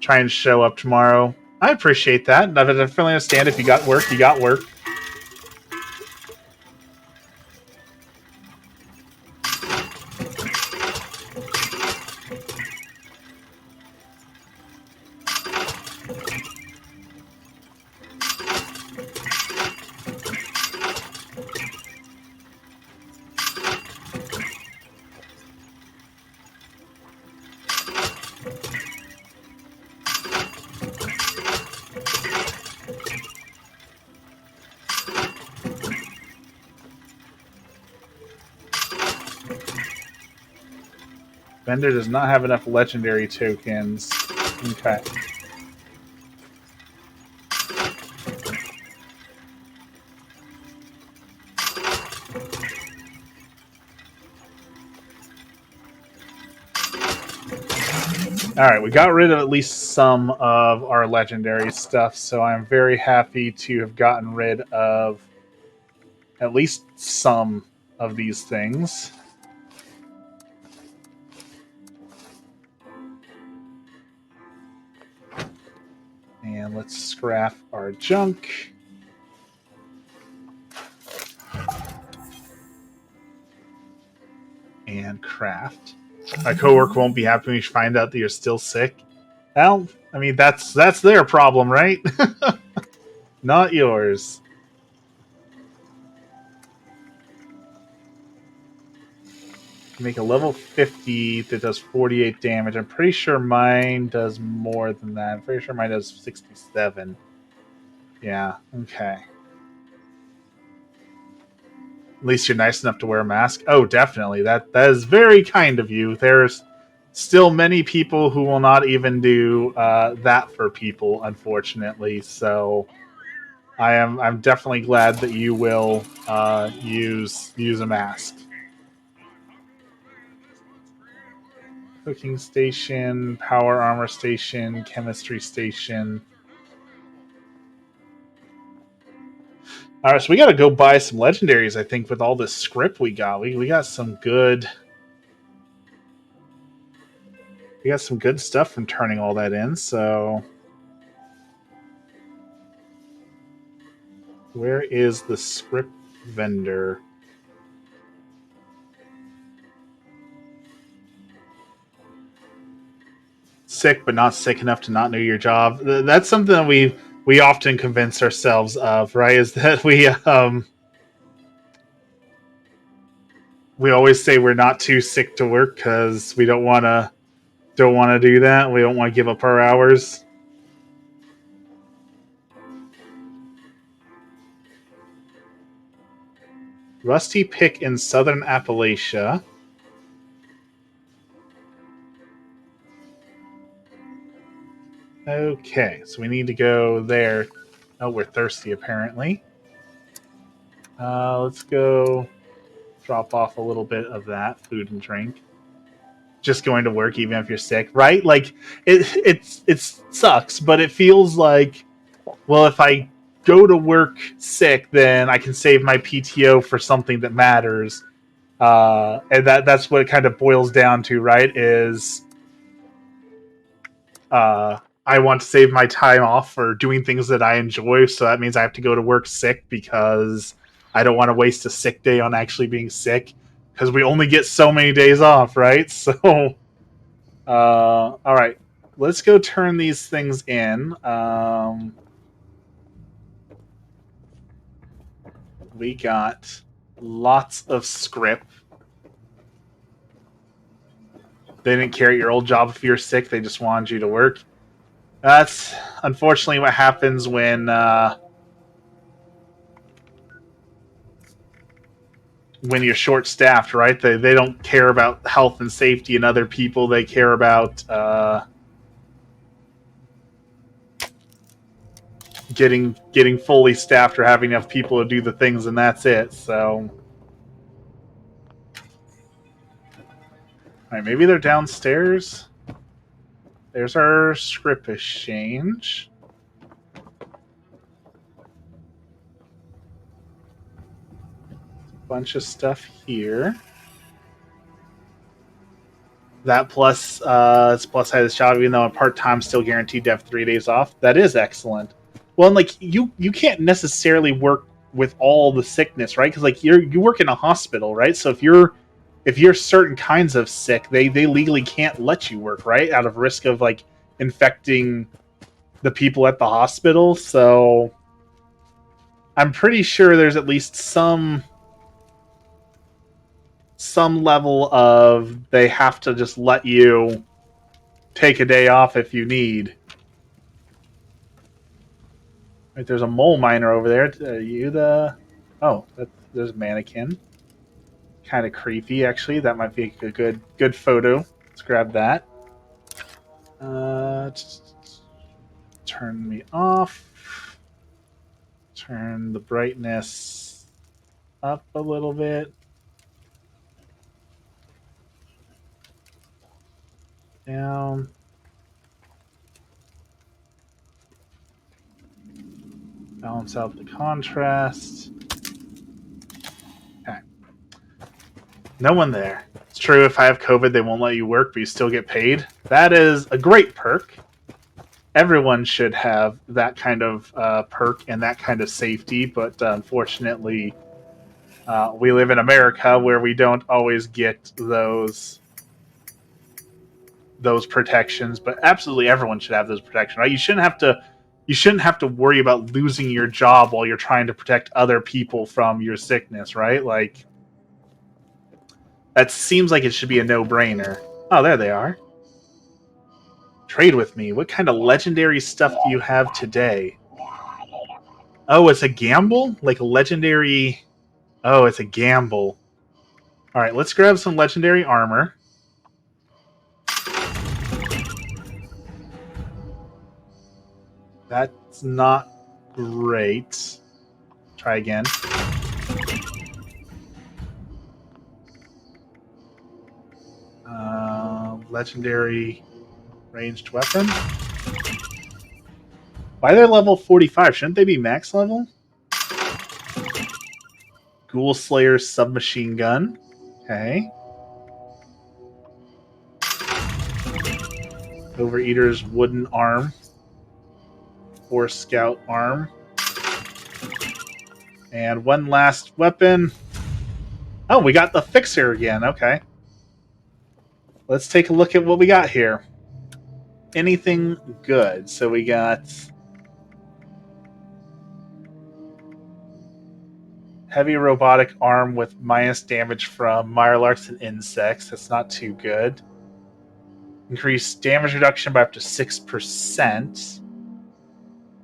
Try and show up tomorrow. I appreciate that. I definitely understand if you got work, you got work. Vendor does not have enough legendary tokens. Okay. Alright, we got rid of at least some of our legendary stuff, so I'm very happy to have gotten rid of at least some of these things. And let's scrap our junk. And craft. My coworker won't be happy when you find out that you're still sick. Well, I mean, that's their problem, right? Not yours. Make a level 50 that does 48 damage. I'm pretty sure mine does more than that. I'm pretty sure mine does 67. Yeah, okay. At least you're nice enough to wear a mask. Oh, definitely. That is very kind of you. There's still many people who will not even do that for people, unfortunately. So I'm definitely glad that you will use a mask. Cooking station, power armor station, chemistry station. All right, so we got to go buy some legendaries. I think with all this script we got, we got some good. We got some good stuff from turning all that in. So, where is the script vendor? Sick, but not sick enough to not know your job. That's something that we often convince ourselves of, right? Is that we always say we're not too sick to work because we don't want to do that. We don't want to give up our hours. Rusty Pick in Southern Appalachia. Okay, so we need to go there. Oh, we're thirsty apparently. Let's go drop off a little bit of that food and drink. Just going to work even if you're sick, right? Like it sucks, but it feels like, well, if I go to work sick, then I can save my PTO for something that matters. And that's what it kind of boils down to, right? Is I want to save my time off for doing things that I enjoy, so that means I have to go to work sick because I don't want to waste a sick day on actually being sick, because we only get so many days off, right? So, all right, let's go turn these things in. We got lots of script. They didn't care at your old job if you're sick; they just wanted you to work. That's unfortunately what happens when you're short staffed, right? They don't care about health and safety and other people. They care about getting fully staffed or having enough people to do the things, and that's it. So, all right, maybe they're downstairs. There's our script exchange. Bunch of stuff here. That plus, it's plus side of the job, even though I'm part time, still guaranteed to have 3 days off. That is excellent. Well, and like you can't necessarily work with all the sickness, right? Because like you work in a hospital, right? So if you're certain kinds of sick, they legally can't let you work, right? Out of risk of like infecting the people at the hospital. So I'm pretty sure there's at least some level of they have to just let you take a day off if you need. Right, there's a mole miner over there. Are you the? Oh, there's a mannequin. Kind of creepy, actually. That might be a good photo. Let's grab that. Just turn me off. Turn the brightness up a little bit. Down. Balance out the contrast. Okay. No one there. It's true, if I have COVID, they won't let you work, but you still get paid. That is a great perk. Everyone should have that kind of perk and that kind of safety, but unfortunately, we live in America where we don't always get those protections. But absolutely, everyone should have those protections, right? You shouldn't have to worry about losing your job while you're trying to protect other people from your sickness, right? Like, that seems like it should be a no-brainer. Oh, there they are. Trade with me. What kind of legendary stuff do you have today? Oh, it's a gamble? Like a legendary... Oh, it's a gamble. Alright, let's grab some legendary armor. That's not great. Try again. Legendary ranged weapon. Why are they level 45? Shouldn't they be max level? Ghoul Slayer's submachine gun. Okay. Overeater's wooden arm. Or scout arm. And one last weapon. Oh, we got the fixer again. Okay. Let's take a look at what we got here. Anything good? So we got heavy robotic arm with minus damage from Mirelurks and insects. That's not too good. Increased damage reduction by up to 6%.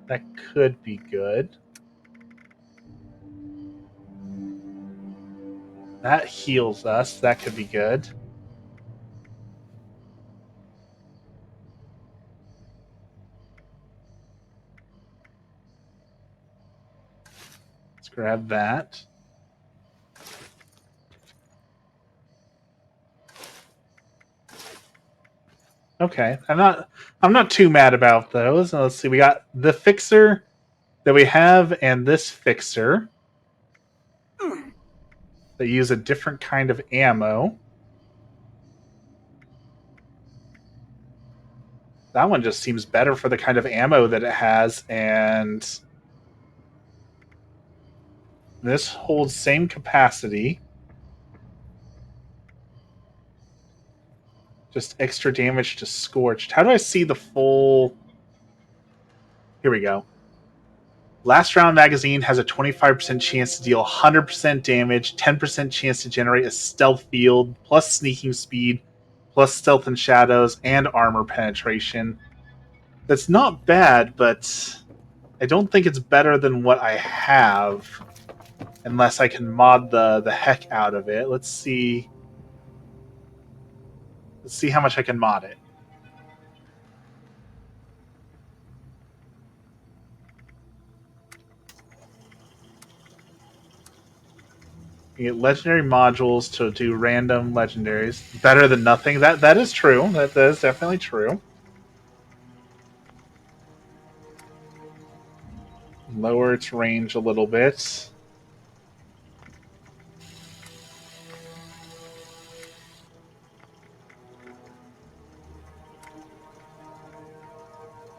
That could be good. That heals us. That could be good. Let's grab that. Okay, I'm not too mad about those. Let's see. We got the fixer that we have and this fixer. They use a different kind of ammo. That one just seems better for the kind of ammo that it has, and this holds same capacity. Just extra damage to Scorched. How do I see the full... Here we go. Last round magazine has a 25% chance to deal 100% damage, 10% chance to generate a stealth field, plus sneaking speed, plus stealth and shadows, and armor penetration. That's not bad, but I don't think it's better than what I have, unless I can mod the heck out of it. Let's see. Let's see how much I can mod it. You get legendary modules to do random legendaries. Better than nothing. That is true. That is definitely true. Lower its range a little bit.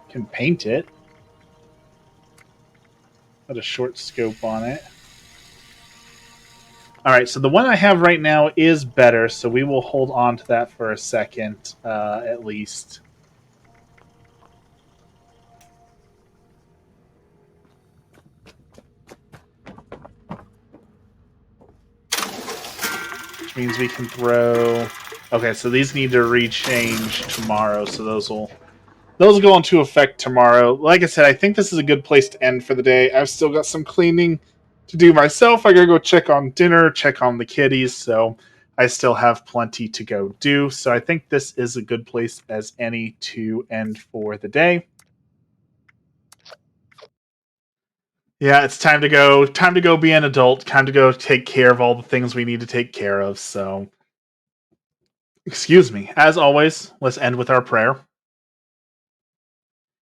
Can paint it. Put a short scope on it. Alright, so the one I have right now is better, so we will hold on to that for a second, at least. Which means we can throw... Okay, so these need to rechange tomorrow, so those will go into effect tomorrow. Like I said, I think this is a good place to end for the day. I've still got some cleaning to do myself. I gotta go check on dinner, check on the kitties, so I still have plenty to go do. So I think this is a good place as any to end for the day. Yeah, it's time to go. Time to go be an adult. Time to go take care of all the things we need to take care of. So, excuse me. As always, let's end with our prayer.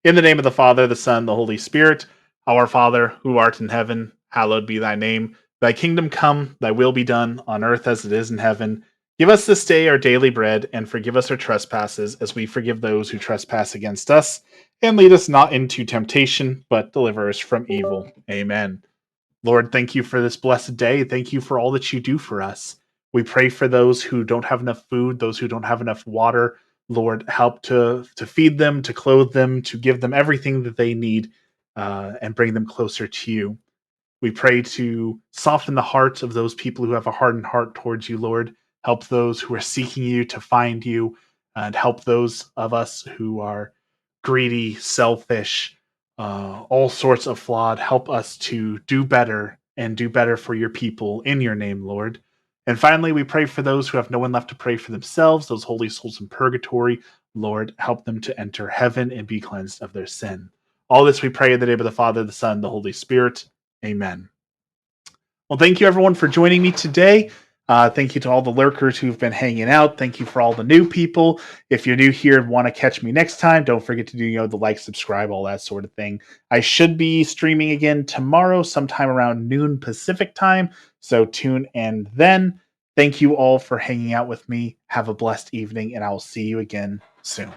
In the name of the Father, the Son, the Holy Spirit. Our Father, who art in heaven, hallowed be thy name. Thy kingdom come, thy will be done, on earth as it is in heaven. Give us this day our daily bread, and forgive us our trespasses, as we forgive those who trespass against us. And lead us not into temptation, but deliver us from evil. Amen. Lord, thank you for this blessed day. Thank you for all that you do for us. We pray for those who don't have enough food, those who don't have enough water. Lord, help to feed them, to clothe them, to give them everything that they need, and bring them closer to you. We pray to soften the hearts of those people who have a hardened heart towards you, Lord. Help those who are seeking you to find you, and help those of us who are greedy, selfish, all sorts of flawed. Help us to do better and do better for your people in your name, Lord. And finally, we pray for those who have no one left to pray for themselves, those holy souls in purgatory. Lord, help them to enter heaven and be cleansed of their sin. All this we pray in the name of the Father, the Son, the Holy Spirit. Amen. Well, thank you everyone for joining me today. Thank you to all the lurkers who've been hanging out. Thank you for all the new people. If you're new here and want to catch me next time, don't forget to do the like, subscribe, all that sort of thing. I should be streaming again tomorrow, sometime around noon Pacific time. So tune in then. Thank you all for hanging out with me. Have a blessed evening, and I will see you again soon.